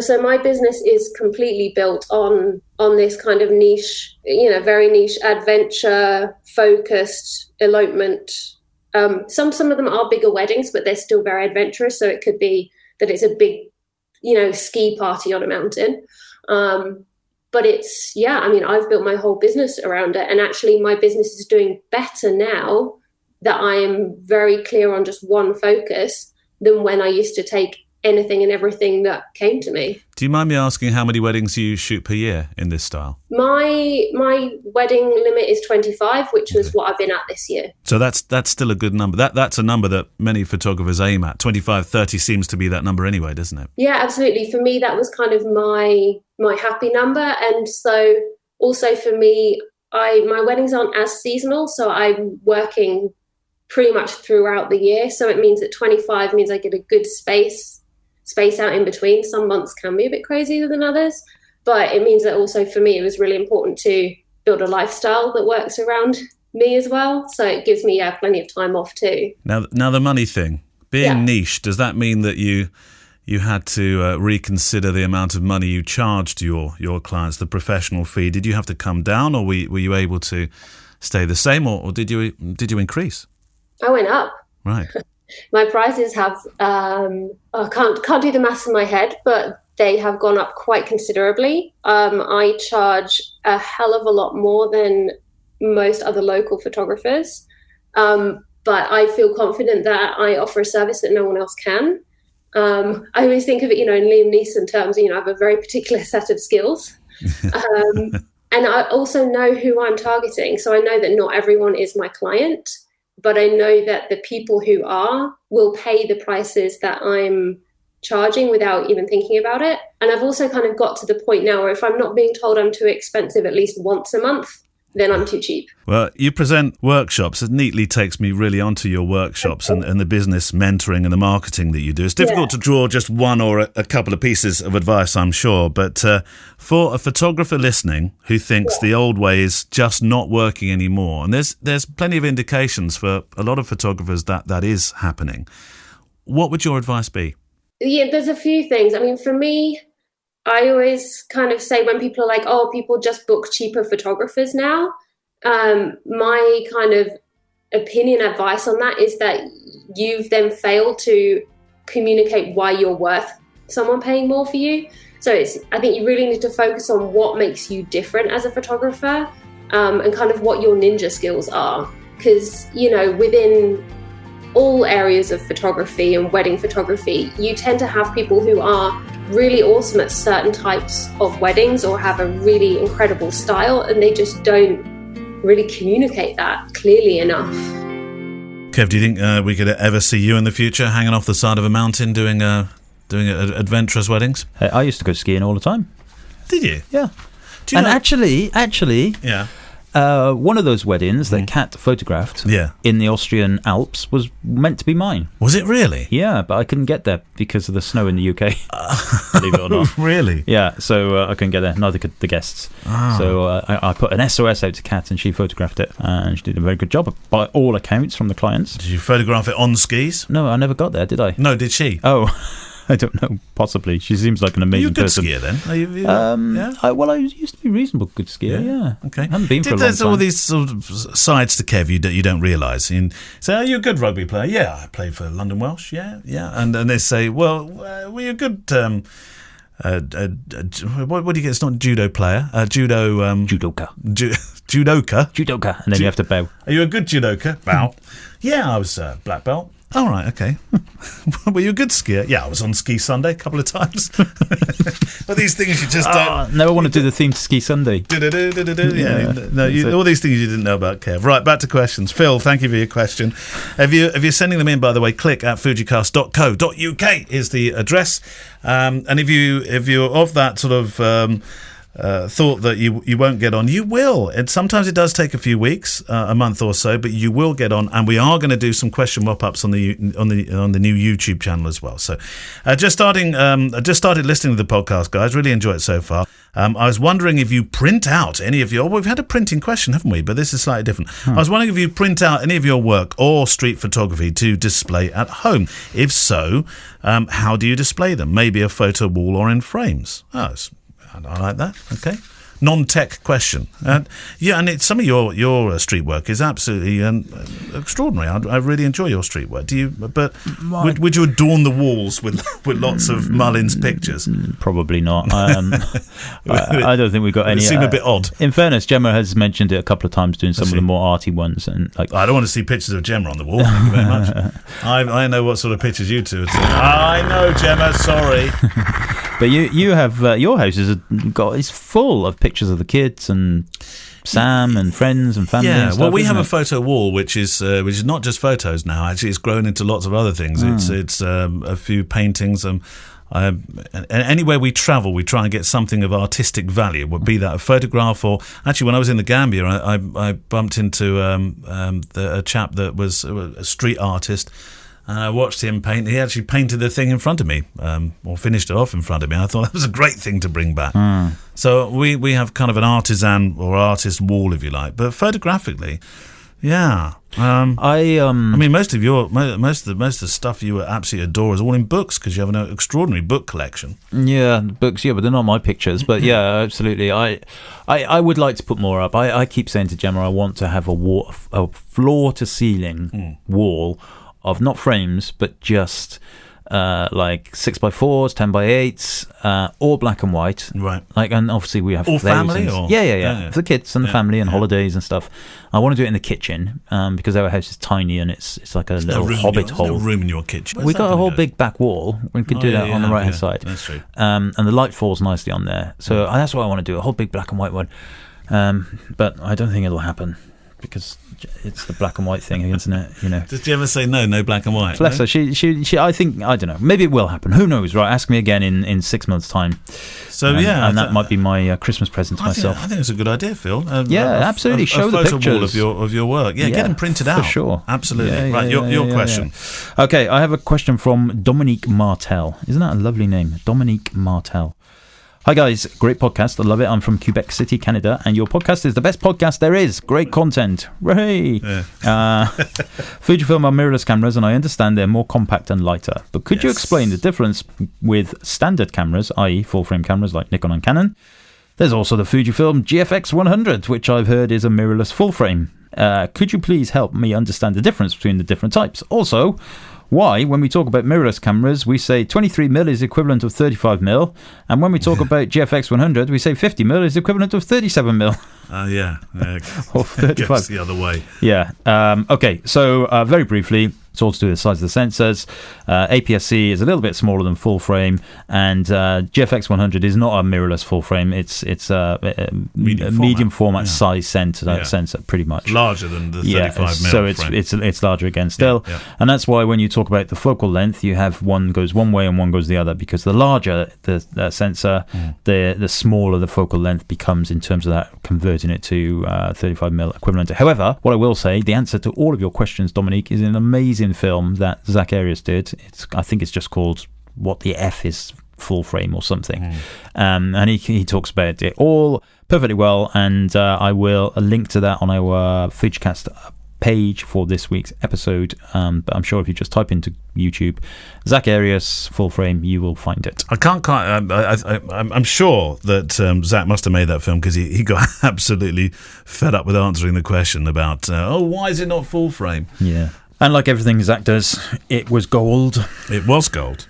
So my business is completely built on this kind of niche, very niche, adventure focused elopement. Some of them are bigger weddings, but they're still very adventurous. So it could be that it's a big, ski party on a mountain. But I've built my whole business around it. And actually my business is doing better now that I am very clear on just one focus than when I used to take anything and everything that came to me. Do you mind me asking how many weddings you shoot per year in this style? My wedding limit is 25, which was what I've been at this year. So that's still a good number. That's a number that many photographers aim at. 25, 30 seems to be that number anyway, doesn't it? Yeah, absolutely. For me, that was kind of my happy number. And so also for me, my weddings aren't as seasonal, so I'm working pretty much throughout the year. So it means that 25 means I get a good space out in between. Some months can be a bit crazier than others, but it means that also for me, it was really important to build a lifestyle that works around me as well. So it gives me plenty of time off too. Now the money thing, being niche, does that mean that you had to reconsider the amount of money you charged your clients, the professional fee? Did you have to come down, or were you able to stay the same, or did you increase? I went up. Right. My prices have, I can't do the maths in my head, but they have gone up quite considerably. I charge a hell of a lot more than most other local photographers. But I feel confident that I offer a service that no one else can. I always think of it, in Liam Neeson terms, I have a very particular set of skills. And I also know who I'm targeting. So I know that not everyone is my client. But I know that the people who are will pay the prices that I'm charging without even thinking about it. And I've also kind of got to the point now where if I'm not being told I'm too expensive at least once a month, then I'm too cheap. Well, you present workshops. It neatly takes me really onto your workshops and the business mentoring and the marketing that you do. It's difficult to draw just one or a couple of pieces of advice, I'm sure. But for a photographer listening who thinks the old way is just not working anymore, and there's plenty of indications for a lot of photographers that is happening, what would your advice be? Yeah, there's a few things. I mean, for me, I always kind of say when people are like, oh, people just book cheaper photographers now. My kind of advice on that is that you've then failed to communicate why you're worth someone paying more for you. So I think you really need to focus on what makes you different as a photographer, and kind of what your ninja skills are. Because, within all areas of photography and wedding photography, you tend to have people who are really awesome at certain types of weddings or have a really incredible style, and they just don't really communicate that clearly enough. Kev, do you think we could ever see you in the future hanging off the side of a mountain doing adventurous weddings? I used to go skiing all the time. Did you? Yeah. Do you know? Actually, yeah. One of those weddings that Kat photographed in the Austrian Alps was meant to be mine. Was it really? Yeah, but I couldn't get there because of the snow in the UK. Believe it or not. Really? Yeah, so I couldn't get there. Neither could the guests. Oh. So I put an SOS out to Kat and she photographed it. And she did a very good job by all accounts from the clients. Did you photograph it on skis? No, I never got there, did I? No, did she? Oh, I don't know. Possibly. She seems like an amazing person. Are you a good skier then? Yeah. I used to be a reasonable good skier. Yeah. Okay. I haven't been for a long There's time. all these sort of sides to Kev you don't realise. You say, "Are you a good rugby player?" Yeah, I played for London Welsh. Yeah. And they say, "Well, were you a good what do you get? It's not judo player. Judoka. Judoka. And then you have to bow. Are you a good judoka? Bow. Yeah, I was black belt. All right, okay. Were you a good skier? Yeah, I was on Ski Sunday a couple of times. But these things you just don't... Never want to do the theme to Ski Sunday. All these things you didn't know about Kev. Right, back to questions. Phil, thank you for your question. If you're sending them in, by the way, click at FujiCast.co.uk is the address. And if you're of that sort of... thought that you won't get on. You will. And sometimes it does take a few weeks, a month or so, but you will get on. And we are going to do some question mop-ups on the new YouTube channel as well. So, I just started listening to the podcast, guys. Really enjoy it so far. I was wondering if you print out any of your. We've had a printing question, haven't we? But this is slightly different. I was wondering if you print out any of your work or street photography to display at home. If so, how do you display them? Maybe a photo wall or in frames. I like that. Okay. Non-tech question. And some of your street work is absolutely extraordinary. I really enjoy your street work. Do you? But would you adorn the walls with lots of Mullins pictures? Probably not. I don't think we've got any. It seem a bit odd. In fairness, Gemma has mentioned it a couple of times, doing some of the more arty ones, and like. I don't want to see pictures of Gemma on the wall. Thank you very much. I know what sort of pictures you two are taking. I know, Gemma. Sorry. But you have your house is full of pictures of the kids and Sam and friends and family. Yeah, and stuff, well, we have it? a photo wall which is not just photos now. Actually, it's grown into lots of other things. It's a few paintings. Anywhere we travel, we try and get something of artistic value. Would be that a photograph, or actually, when I was in the Gambia, I bumped into a chap that was a street artist. And I watched him paint. He actually painted the thing in front of me, or finished it off in front of me. I thought that was a great thing to bring back. So we have kind of an artisan or artist wall, if you like. But photographically, yeah. I mean, most of the stuff you absolutely adore is all in books, because you have an extraordinary book collection. Yeah, books. Yeah, but they're not my pictures. But yeah, absolutely. I would like to put more up. I keep saying to Gemma, I want to have a floor to ceiling wall of not frames, but just like 6x4s, 10x8s, all black and white. Right. Like, and obviously we have all thousands. Family, or yeah. For the kids and the family and holidays and stuff. I want to do it in the kitchen because our house is tiny and it's like a little hobbit hole. There's no room in your kitchen. We got a whole big back wall. We could do that on the right hand side. That's true. And the light falls nicely on there. So that's what I want to do, a whole big black and white one. But I don't think it'll happen, because it's the black and white thing, isn't it? You know. Did you ever say no black and white? Bless her. She. I think, I don't know. Maybe it will happen. Who knows? Right? Ask me again in 6 months' time. So and that might be my Christmas present to myself. I think it's a good idea, Phil. Absolutely. Show the pictures of your work. Yeah, get them printed out. For sure. Absolutely. Right. Your question. Yeah. Okay, I have a question from Dominique Martel. Isn't that a lovely name, Dominique Martel? Hi guys, great podcast. I love it. I'm from Quebec City, Canada, and your podcast is the best podcast there is. Great content. Hooray! Yeah. Fujifilm are mirrorless cameras, and I understand they're more compact and lighter. But could you explain the difference with standard cameras, i.e. full-frame cameras like Nikon and Canon? There's also the Fujifilm GFX 100, which I've heard is a mirrorless full-frame. Could you please help me understand the difference between the different types? Also, why, when we talk about mirrorless cameras, we say 23mm is equivalent of 35mm, and when we talk about GFX 100, we say 50mm is equivalent of 37mm. Or 35. It goes the other way. Yeah. Okay, so very briefly, it's all to do with the size of the sensors. APS-C is a little bit smaller than full frame, and GFX 100 is not a mirrorless full frame. It's a medium format size sensor, pretty much. It's larger than the 35mm. So frame. it's larger again still, and that's why when you talk about the focal length, you have one goes one way and one goes the other, because the larger the sensor, the smaller the focal length becomes in terms of that, converting it to 35mm equivalent. However, what I will say, the answer to all of your questions, Dominique, is an amazing film that Zach Arias did. I think it's just called What the F is Full Frame or something, and he talks about it all perfectly well, and I will link to that on our FujiCast page for this week's episode, but I'm sure if you just type into YouTube Zach Arias full frame, you will find it. I'm sure that Zach must have made that film because he got absolutely fed up with answering the question about why is it not full frame. Yeah. And like everything Zach does, it was gold. It was gold.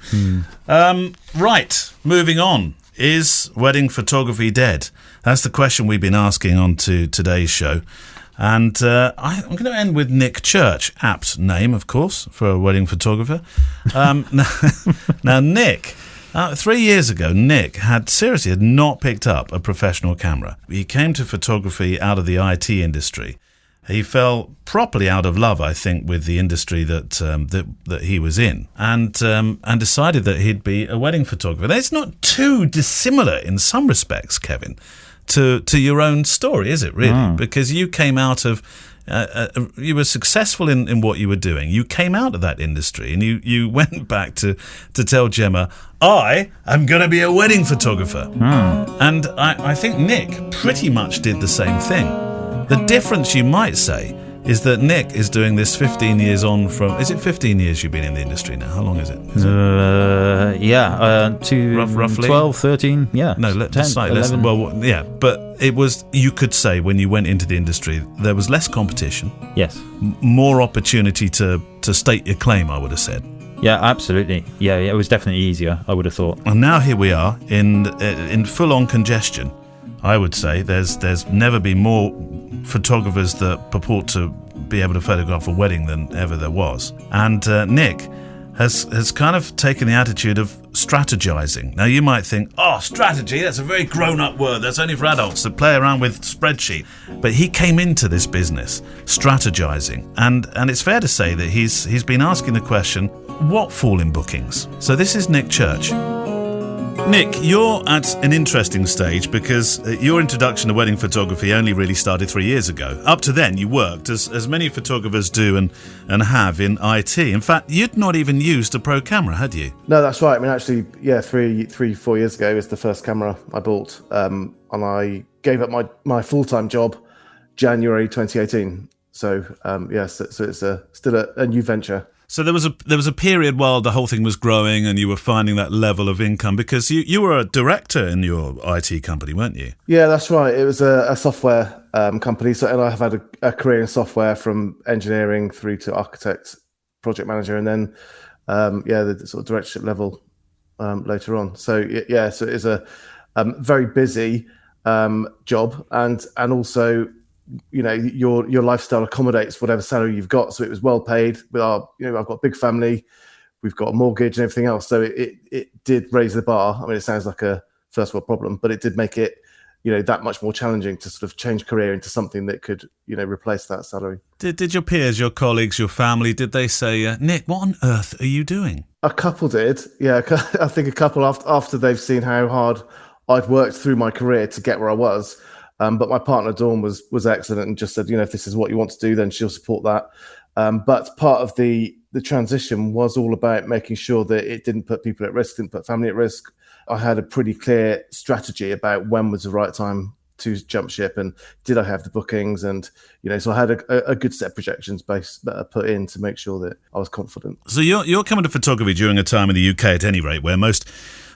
Right, moving on. Is wedding photography dead? That's the question we've been asking on to today's show. And I'm going to end with Nick Church, apt name, of course, for a wedding photographer. Now, Nick, 3 years ago, Nick had not picked up a professional camera. He came to photography out of the IT industry. he fell properly out of love, I think, with the industry that he was in, and decided that he'd be a wedding photographer. Now, it's not too dissimilar in some respects, Kevin, to your own story, is it really? Because you came out of you were successful in what you were doing. You came out of that industry, and you went back to tell Gemma, I am going to be a wedding photographer. And I think Nick pretty much did the same thing. The difference, you might say, is that Nick is doing this 15 years on from... Is it 15 years you've been in the industry now? How long is it? Roughly? 12, 13, yeah. No, 10, slightly less. Well, yeah, but it was... You could say when you went into the industry, there was less competition. Yes. More opportunity to state your claim, I would have said. Yeah, absolutely. Yeah, it was definitely easier, I would have thought. And now here we are in full-on congestion. I would say there's never been more photographers that purport to be able to photograph a wedding than ever there was. And Nick has kind of taken the attitude of strategizing. Now you might think, strategy, that's a very grown-up word. That's only for adults that play around with spreadsheet. But he came into this business strategizing. And it's fair to say that he's been asking the question, what fall in bookings? So this is Nick Church. Nick, you're at an interesting stage because your introduction to wedding photography only really started 3 years ago. Up to then, you worked, as many photographers do and have, in IT. In fact, you'd not even used a pro camera, had you? No, that's right. I mean, actually, yeah, 4 years ago was the first camera I bought. And I gave up my full-time job January 2018. So, so it's still a new venture. So there was a period while the whole thing was growing and you were finding that level of income because you were a director in your IT company, weren't you? Yeah, that's right. It was a software company. So, and I have had a career in software from engineering through to architect, project manager, and then the sort of directorship level later on. So so it is a very busy job, and also, you know, your lifestyle accommodates whatever salary you've got. So it was well paid. With I've got a big family, we've got a mortgage and everything else. So it did raise the bar. I mean, it sounds like a first world problem, but it did make it, you know, that much more challenging to sort of change career into something that could, you know, replace that salary. Did your peers, your colleagues, your family, did they say, Nick, what on earth are you doing? A couple did. Yeah, I think a couple after they've seen how hard I'd worked through my career to get where I was. But my partner, Dawn, was excellent and just said, you know, if this is what you want to do, then she'll support that. But part of the transition was all about making sure that it didn't put people at risk, didn't put family at risk. I had a pretty clear strategy about when was the right time to jump ship and did I have the bookings, and, you know, so I had a good set of projections put in to make sure that I was confident. So you're coming to photography during a time in the UK, at any rate, where most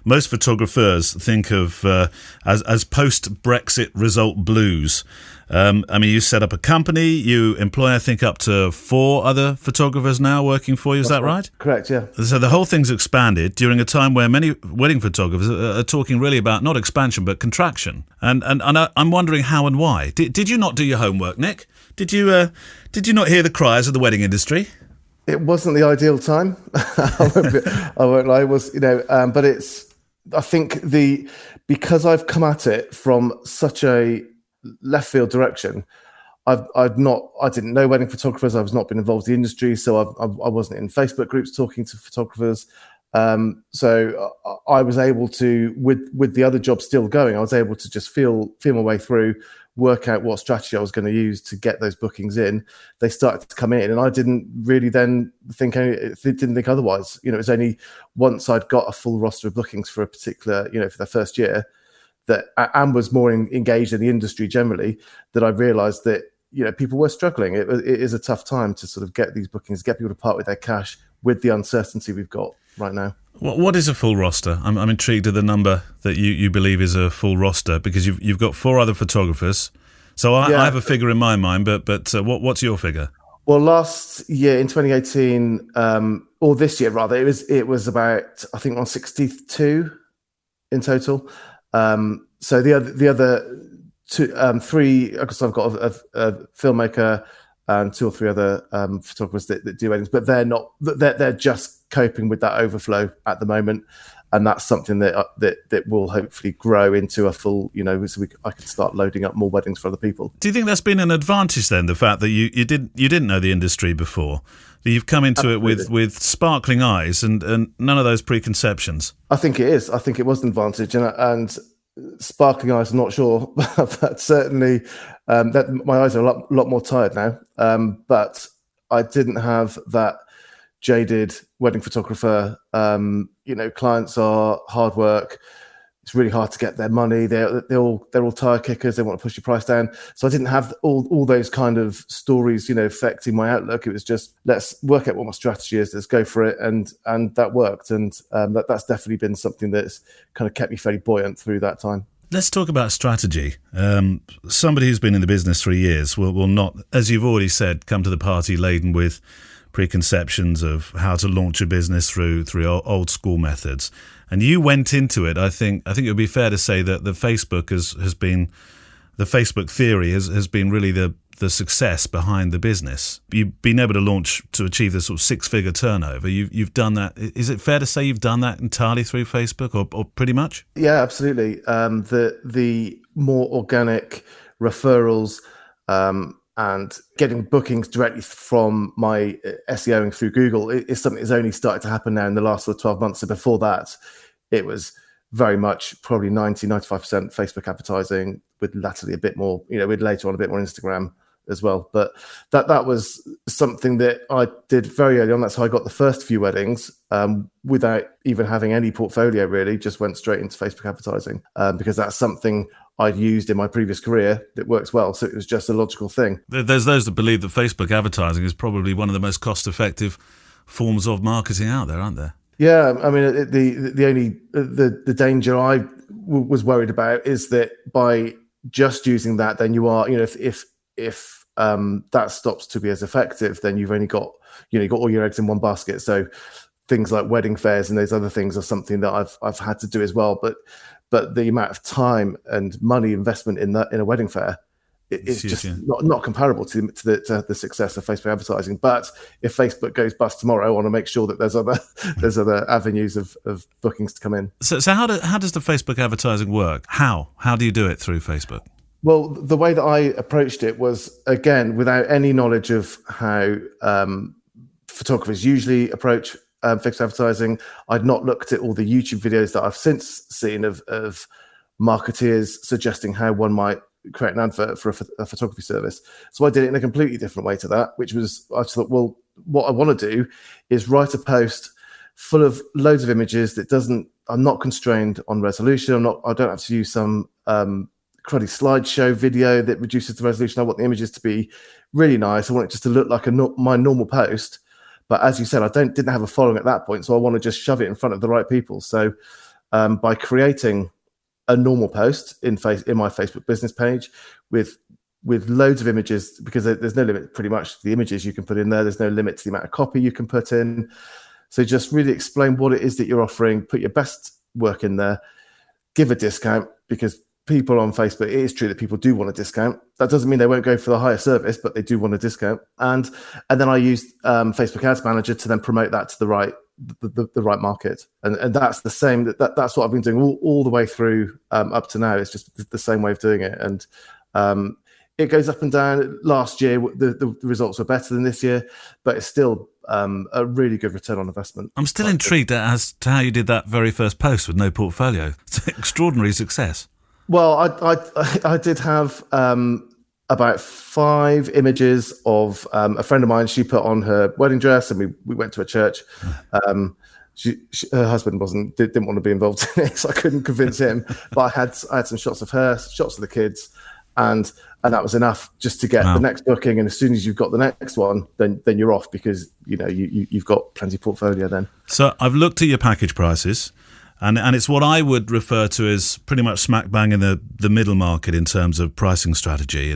photographers think of as post-Brexit result blues. I mean, you set up a company, you employ, I think, up to 4 other photographers now working for you. Is that right? Correct, yeah. So the whole thing's expanded during a time where many wedding photographers are talking really about not expansion, but contraction. And I'm wondering how and why. Did you not do your homework, Nick? Did you not hear the cries of the wedding industry? It wasn't the ideal time. I won't lie. It was, you know, but I think because I've come at it from such a left field direction, I didn't know wedding photographers. I was not been involved in the industry, so I wasn't in Facebook groups talking to photographers. So I was able to, with the other job still going, I was able to just feel my way through, work out what strategy I was going to use to get those bookings in. They started to come in, and I didn't really then think otherwise. You know, it was only once I'd got a full roster of bookings for a particular, you know, for the first year, that and was more engaged in the industry generally, that I realised that, you know, people were struggling. It is a tough time to sort of get these bookings, get people to part with their cash with the uncertainty we've got right now. What is a full roster? I'm intrigued at the number that you believe is a full roster, because you've got 4 other photographers. So I have a figure in my mind, but what's your figure? Well, last year in 2018, or this year rather, it was about, I think, 162 in total. So the other 2, 3, because I've got a filmmaker, and 2 or 3 other photographers that do weddings, but they're just coping with that overflow at the moment. And that's something that will hopefully grow into a full, so I can start loading up more weddings for other people. Do you think that's been an advantage then, the fact that you didn't know the industry before, that you've come into Absolutely. it with sparkling eyes and none of those preconceptions? I think it is. I think it was an advantage, and sparkling eyes, I'm not sure, but certainly that my eyes are a lot more tired now. But I didn't have that jaded wedding photographer. Clients are hard work. It's really hard to get their money. They're all tire kickers. They want to push your price down. So I didn't have all those kind of stories, affecting my outlook. It was just, let's work out what my strategy is. Let's go for it, and that worked. And that's definitely been something that's kind of kept me fairly buoyant through that time. Let's talk about strategy. Somebody who's been in the business 3 years will not, as you've already said, come to the party laden with preconceptions of how to launch a business through old school methods. And you went into it. I think it would be fair to say that the Facebook has been, the Facebook theory has been really the success behind the business. You've been able to achieve this sort of 6-figure turnover. You've done that. Is it fair to say you've done that entirely through Facebook, or pretty much? Yeah, absolutely. The more organic referrals, and getting bookings directly from my SEOing through Google is something that's only started to happen now in the last 12 months. So before that, it was very much probably 90-95% Facebook advertising, with latterly a bit more, with later on a bit more Instagram as well. But that was something that I did very early on. That's how I got the first few weddings, without even having any portfolio really, just went straight into Facebook advertising, because that's something I'd used in my previous career that works well. So it was just a logical thing. There's those that believe that Facebook advertising is probably one of the most cost-effective forms of marketing out there, aren't there? Yeah, I mean, the danger I was worried about is that by just using that, then you are, if that stops to be as effective, then you've only got, you got all your eggs in one basket. So things like wedding fairs and those other things are something that I've had to do as well. But the amount of time and money investment in a wedding fair is just not comparable to the success of Facebook advertising. But if Facebook goes bust tomorrow, I want to make sure that there's other avenues of bookings to come in. So how does the Facebook advertising work? How do you do it through Facebook? Well, the way that I approached it was, again, without any knowledge of how photographers usually approach Facebook advertising. I'd not looked at all the YouTube videos that I've since seen of marketeers suggesting how one might create an advert for a photography service. So I did it in a completely different way to that, which was, I thought, well, what I want to do is write a post full of loads of images I'm not constrained on resolution. I don't have to use some cruddy slideshow video that reduces the resolution. I want the images to be really nice. I want it just to look like my normal post. But as you said, I didn't have a following at that point, so I want to just shove it in front of the right people. So by creating a normal post in my Facebook business page with loads of images, because there's no limit pretty much to the images you can put in there. There's no limit to the amount of copy you can put in. So just really explain what it is that you're offering, put your best work in there, give a discount, because people on Facebook, it is true that people do want a discount. That doesn't mean they won't go for the higher service, but they do want a discount. And then I used Facebook Ads Manager to then promote that to the right market. And that's the same. That's what I've been doing all the way through up to now. It's just the same way of doing it. And it goes up and down. Last year, the results were better than this year, but it's still a really good return on investment. I'm still intrigued as to how you did that very first post with no portfolio. It's an extraordinary success. Well, I did have about 5 images of a friend of mine. She put on her wedding dress, and we went to a church. Her husband didn't want to be involved in it, so I couldn't convince him. But I had some shots of her, shots of the kids, and that was enough just to get the next booking. And as soon as you've got the next one, then you're off, because you've got plenty of portfolio then. So I've looked at your package prices. And it's what I would refer to as pretty much smack bang in the middle market in terms of pricing strategy.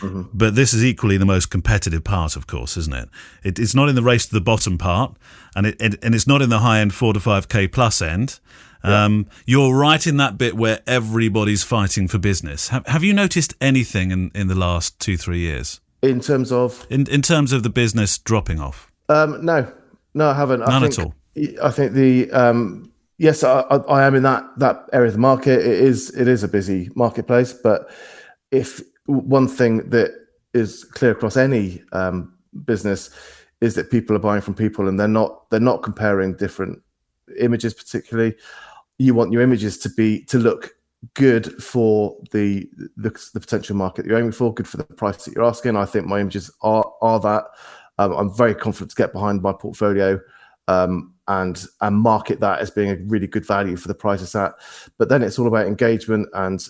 But this is equally the most competitive part, of course, isn't it? It's not in the race to the bottom part, and it's not in the high end 4 to 5K plus end. Yeah. You're right in that bit where everybody's fighting for business. Have you noticed anything in the last 2-3 years? In terms of in terms of the business dropping off? No, I haven't. None at all. I think yes, I am in that area of the market. It is a busy marketplace, but if one thing that is clear across any business is that people are buying from people, and they're not comparing different images particularly. You want your images to look good for the potential market that you're aiming for, good for the price that you're asking. I think my images are that. I'm very confident to get behind my portfolio and market that as being a really good value for the price it's at. But then it's all about engagement and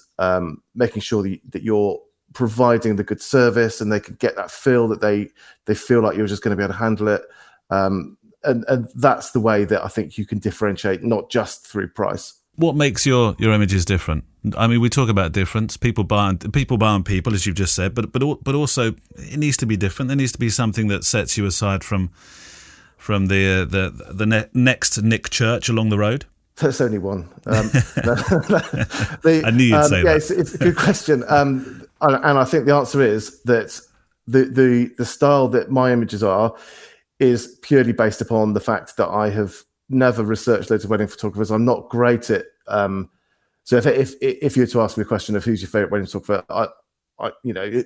making sure that you're providing the good service, and they can get that feel that they feel like you're just going to be able to handle it. And that's the way that I think you can differentiate, not just through price. What makes your images different? I mean, we talk about difference. People buy on people, as you've just said, but also it needs to be different. There needs to be something that sets you aside from the next Nick Church along the road. There's only one. I knew you'd say that. It's a good question, and I think the answer is that the style that my images are is purely based upon the fact that I have never researched loads of wedding photographers. I'm not great at so if you were to ask me a question of who's your favorite wedding photographer, I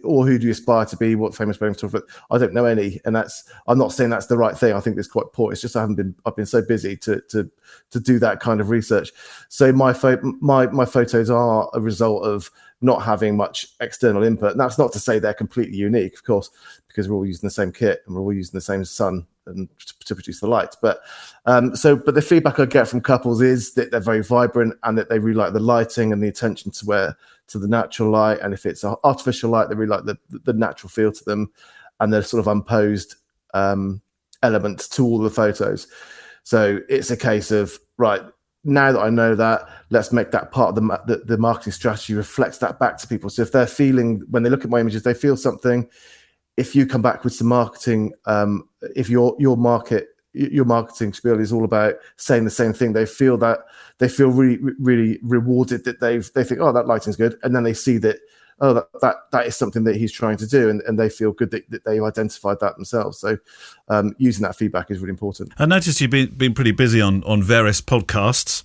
or who do you aspire to be, what famous wedding photographer, I don't know any, and I'm not saying that's the right thing. I think it's quite poor. It's just I've been so busy to do that kind of research. So my photos are a result of not having much external input. And that's not to say they're completely unique, of course, because we're all using the same kit and we're all using the same sun and to produce the light. But but the feedback I get from couples is that they're very vibrant and that they really like the lighting and the attention to the natural light. And if it's an artificial light, they really like the natural feel to them and the sort of unposed elements to all the photos. So it's a case of, right, now that I know that, let's make that part of the marketing strategy reflects that back to people. So if they're feeling, when they look at my images, they feel something. If you come back with some marketing, if your marketing spiel is all about saying the same thing, they feel really, really rewarded, that they think, oh, that lighting's good, and then they see that, oh, that is something that he's trying to do, and they feel good that they identified that themselves. So using that feedback is really important. I noticed you've been pretty busy on various podcasts.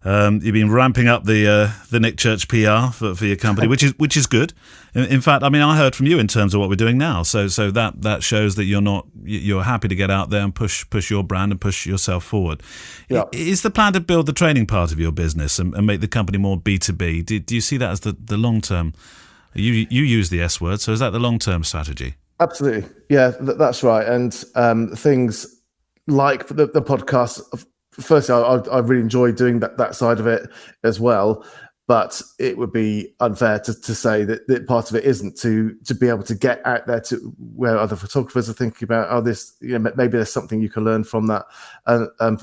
You've been ramping up the Nick Church PR for your company, which is good. In fact, I mean, I heard from you in terms of what we're doing now. So that shows that you're happy to get out there and push your brand and push yourself forward. Yeah. Is the plan to build the training part of your business and make the company more B2B? Do you see that as the long term? You use the S word, so is that the long term strategy? Absolutely, yeah, that's right. And things like the podcast. Firstly, I really enjoy doing that side of it as well, but it would be unfair to say that part of it isn't to be able to get out there to where other photographers are thinking about, this, maybe there's something you can learn from that,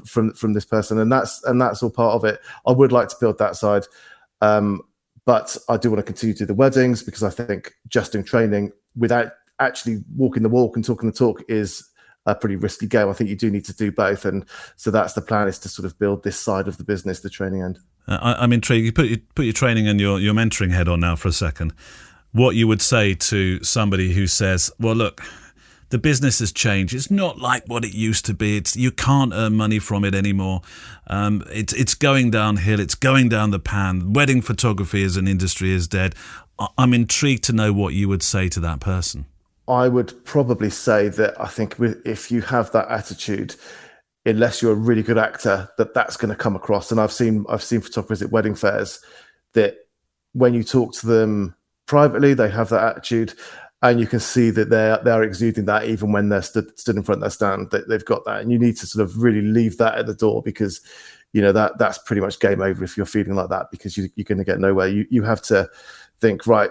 from this person, and that's all part of it. I would like to build that side, but I do want to continue to do the weddings, because I think just doing training without actually walking the walk and talking the talk is a pretty risky game. I think you do need to do both, and so that's the plan, is to sort of build this side of the business, the training end. I'm intrigued. You put your training and your mentoring head on now for a second. What you would say to somebody who says, well, look, the business has changed. It's not like what it used to be. You can't earn money from it anymore. It's going downhill. It's going down the pan. Wedding photography as an industry is dead. I'm intrigued to know what you would say to that person. I would probably say that I think if you have that attitude, unless you're a really good actor, that's going to come across. And I've seen photographers at wedding fairs that when you talk to them privately, they have that attitude, and you can see that they're exuding that even when they're stood in front of their stand. They've got that, and you need to sort of really leave that at the door, because that's pretty much game over if you're feeling like that, because you're going to get nowhere. You have to think, right,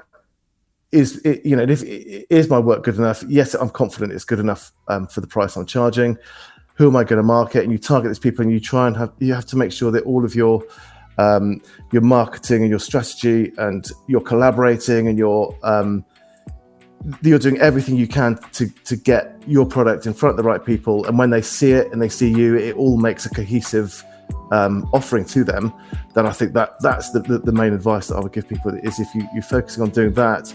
is my work good enough? Yes, I'm confident it's good enough for the price I'm charging. Who am I going to market? And you target these people, and you have to make sure that all of your marketing and your strategy, and you're collaborating, and you're doing everything you can to get your product in front of the right people. And when they see it and they see you, it all makes a cohesive offering to them. Then I think that's the main advice that I would give people, is if you're focusing on doing that,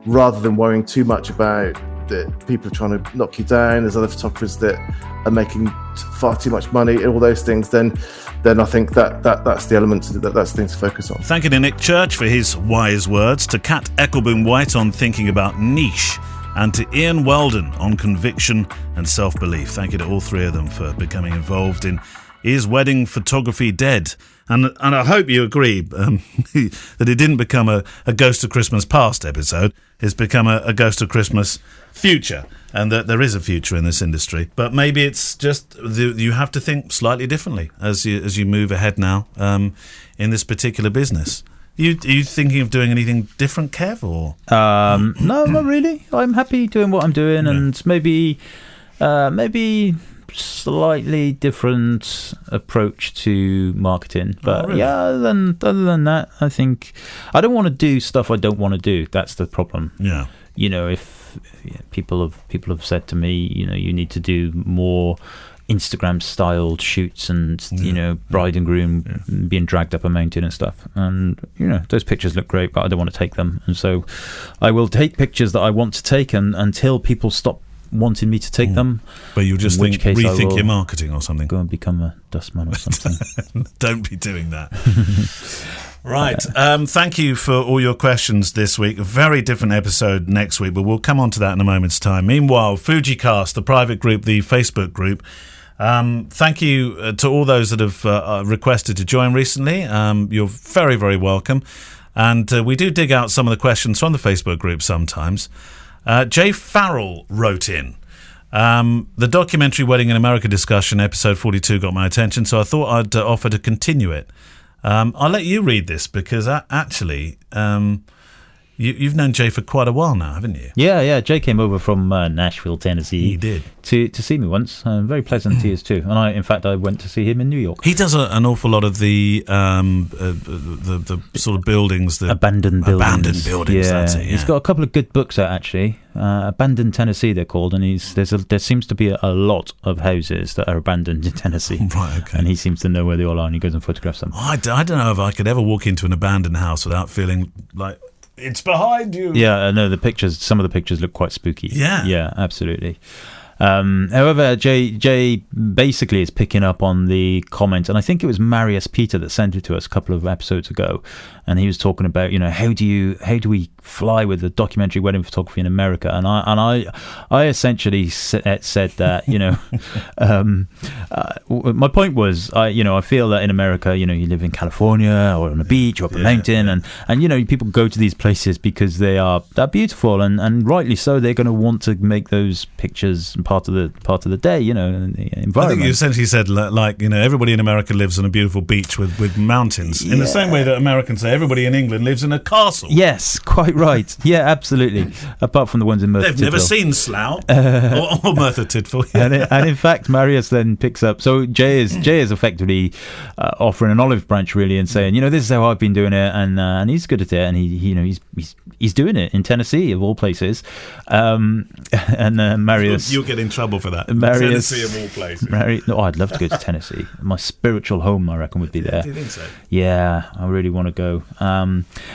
rather than worrying too much about that people are trying to knock you down. There's other photographers that are making far too much money, all those things. Then I think that's the element that's the thing to focus on. Thank you to Nick Church for his wise words, to cat-eckelboom-White on thinking about niche, and to Ian Weldon on conviction and self-belief. Thank you to all three of them for becoming involved in Is Wedding Photography Dead? And I hope you agree that it didn't become a Ghost of Christmas Past episode. It's become a Ghost of Christmas Future, and that there is a future in this industry. But maybe it's just you have to think slightly differently as you move ahead now in this particular business. Are you thinking of doing anything different, Kev? Or no, not really. I'm happy doing what I'm doing, and maybe slightly different approach to marketing. But really? yeah, other than that, I think I don't want to do stuff I don't want to do. That's the problem. Yeah. If people have said to me, you need to do more Instagram styled shoots and bride and groom being dragged up a mountain and stuff, and those pictures look great, but I don't want to take them, and so I will take pictures that I want to take, and until people stop wanting me to take them. But you'll just rethink your marketing or something. Go and become a dustman or something. Don't be doing that. Right. Thank you for all your questions this week. A very different episode next week, but we'll come on to that in a moment's time. Meanwhile, FujiCast, the private group, the Facebook group, thank you to all those that have requested to join recently. You're very, very welcome. And we do dig out some of the questions from the Facebook group sometimes. Jay Farrell wrote in. The documentary Wedding in America discussion, episode 42, got my attention, so I thought I'd offer to continue it. I'll let you read this because actually you've known Jay for quite a while now, haven't you? Yeah. Jay came over from Nashville, Tennessee. He did. To see me once. Very pleasant he is too. And I went to see him in New York. He does an awful lot of the sort of buildings, the abandoned buildings. Abandoned buildings. Yeah. That's it. Yeah. He's got a couple of good books out actually. Abandoned Tennessee, they're called, and there seems to be a lot of houses that are abandoned in Tennessee. Right. Okay. And he seems to know where they all are, and he goes and photographs them. I don't know if I could ever walk into an abandoned house without feeling like it's behind you. Yeah, no, some of the pictures look quite spooky. Yeah, absolutely. However, Jay basically is picking up on the comment, and I think it was Marius Peter that sent it to us a couple of episodes ago, and he was talking about how do we fly with the documentary wedding photography in America, and I essentially said that my point was I feel that in America you live in California or on a beach or up a mountain, and people go to these places because they're beautiful, and rightly so. They're going to want to make those pictures part of the day, the environment. I think you essentially said everybody in America lives on a beautiful beach with mountains, in the same way that Americans say everybody in England lives in a castle. Yes, quite right. Yeah, absolutely. Apart from the ones in Merthyr Tydfil. They've never seen Slough or Merthyr Tydfil. Yeah. And in fact, Marius then picks up. So Jay is effectively offering an olive branch, really, and saying, this is how I've been doing it, and he's good at it, and he's doing it in Tennessee of all places. And Marius, you'll get in trouble for that. Marius, Tennessee of all places. I'd love to go to Tennessee. My spiritual home, I reckon, would be there. Do you think so? Yeah, I really want to go.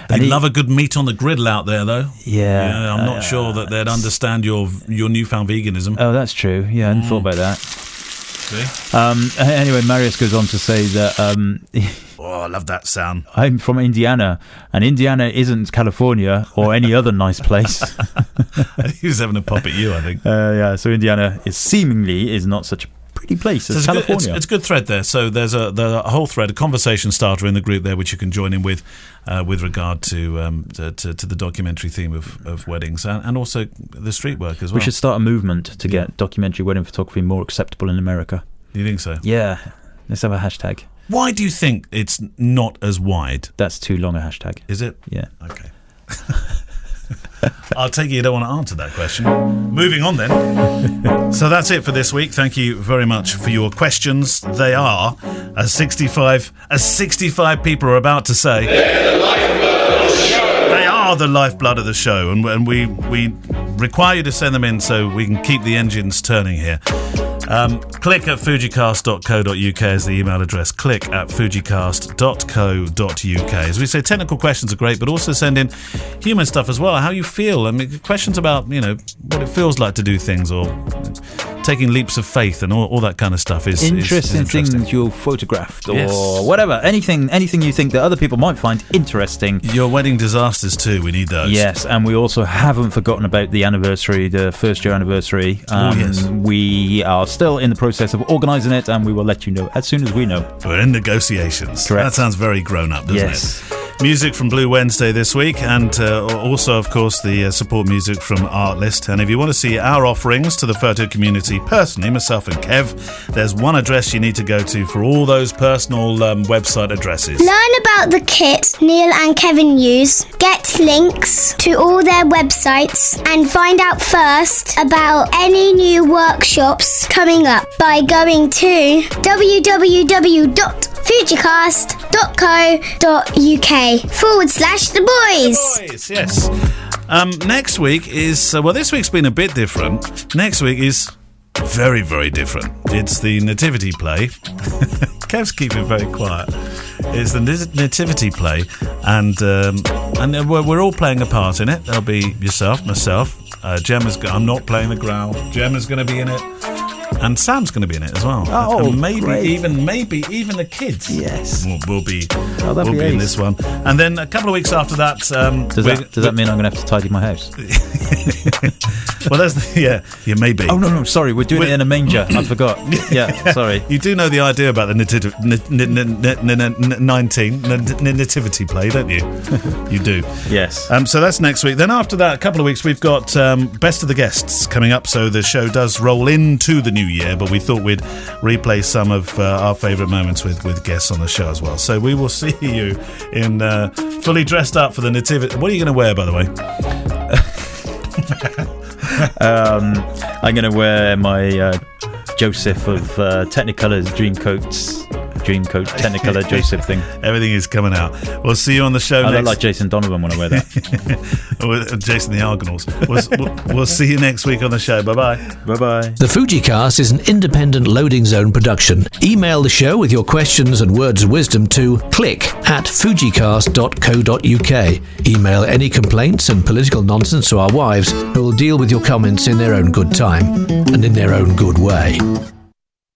They'd love a good meat on the griddle out there, though. Yeah, I'm not sure that they'd understand your newfound veganism. Oh, that's true. Yeah, I hadn't thought about that. See? Anyway, Marius goes on to say that I love that sound. I'm from Indiana, and Indiana isn't California or any other nice place. He was having a pop at you, I think. So Indiana is not such a pretty place as California. It's a good thread there. So there's a whole thread, a conversation starter in the group there, which you can join in with regard to the documentary theme of weddings and also the street work as well. We should start a movement to get documentary wedding photography more acceptable in America. You think so? Yeah. Let's have a hashtag. Why do you think it's not as wide? That's too long a hashtag. Is it? Yeah. Okay. I'll take it you don't want to answer that question. Moving on then. So that's it for this week. Thank you very much for your questions. They are, as 65 people are about to say, they're the lifeblood of the show. They are the lifeblood of the show, and we require you to send them in so we can keep the engines turning here. Click at FujiCast.co.uk is the email address. Click at FujiCast.co.uk. As we say, technical questions are great, but also send in human stuff as well. How you feel. I mean, questions about, what it feels like to do things, or taking leaps of faith, and all that kind of stuff is interesting things you photographed, or whatever. Anything you think that other people might find interesting. Your wedding disasters too, we need those. Yes, and we also haven't forgotten about the anniversary, the first year anniversary. Yes. We are still in the process of organising it, and we will let you know as soon as we know. We're in negotiations. Correct. That sounds very grown up, doesn't it? Music from Blue Wednesday this week, and also, of course, the support music from Artlist. And if you want to see our offerings to the photo community personally, myself and Kev, there's one address you need to go to for all those personal website addresses. Learn about the kit Neil and Kevin use, get links to all their websites, and find out first about any new workshops coming up by going to www.fujicast.co.uk/the boys. Yes. Next week is, this week's been a bit different. Next week is very, very different. It's the nativity play. Kev's keeping very quiet. It's the nativity play, and we're all playing a part in it. There'll be yourself, myself, Gemma's. I'm not playing the growl. Gemma's going to be in it. And Sam's going to be in it as well. Oh, and maybe great. even the kids. Yes, will be in this one. And then a couple of weeks after that, does that mean I'm going to have to tidy my house? Well, you may be. Oh no, sorry, we're doing it in a manger. I forgot. Yeah, sorry. You do know the idea about the nativity play, don't you? You do. Yes. So that's next week. Then after that, a couple of weeks, we've got Best of the Guests coming up. So the show does roll into the new year, but we thought we'd replay some of our favourite moments with guests on the show as well. So we will see you in fully dressed up for the nativity. What are you going to wear, by the way? I'm going to wear my Joseph of Technicolor's Dreamcoat Technicolor Joseph thing. Everything is coming out. We'll see you on the show I look like Jason Donovan when I wear that. Jason the Argonauts. We'll see you next week on the show. Bye-bye. Bye-bye. The FujiCast is an independent Loading Zone production. Email the show with your questions and words of wisdom to click@fujicast.co.uk. Email any complaints and political nonsense to our wives, who will deal with your comments in their own good time and in their own good way.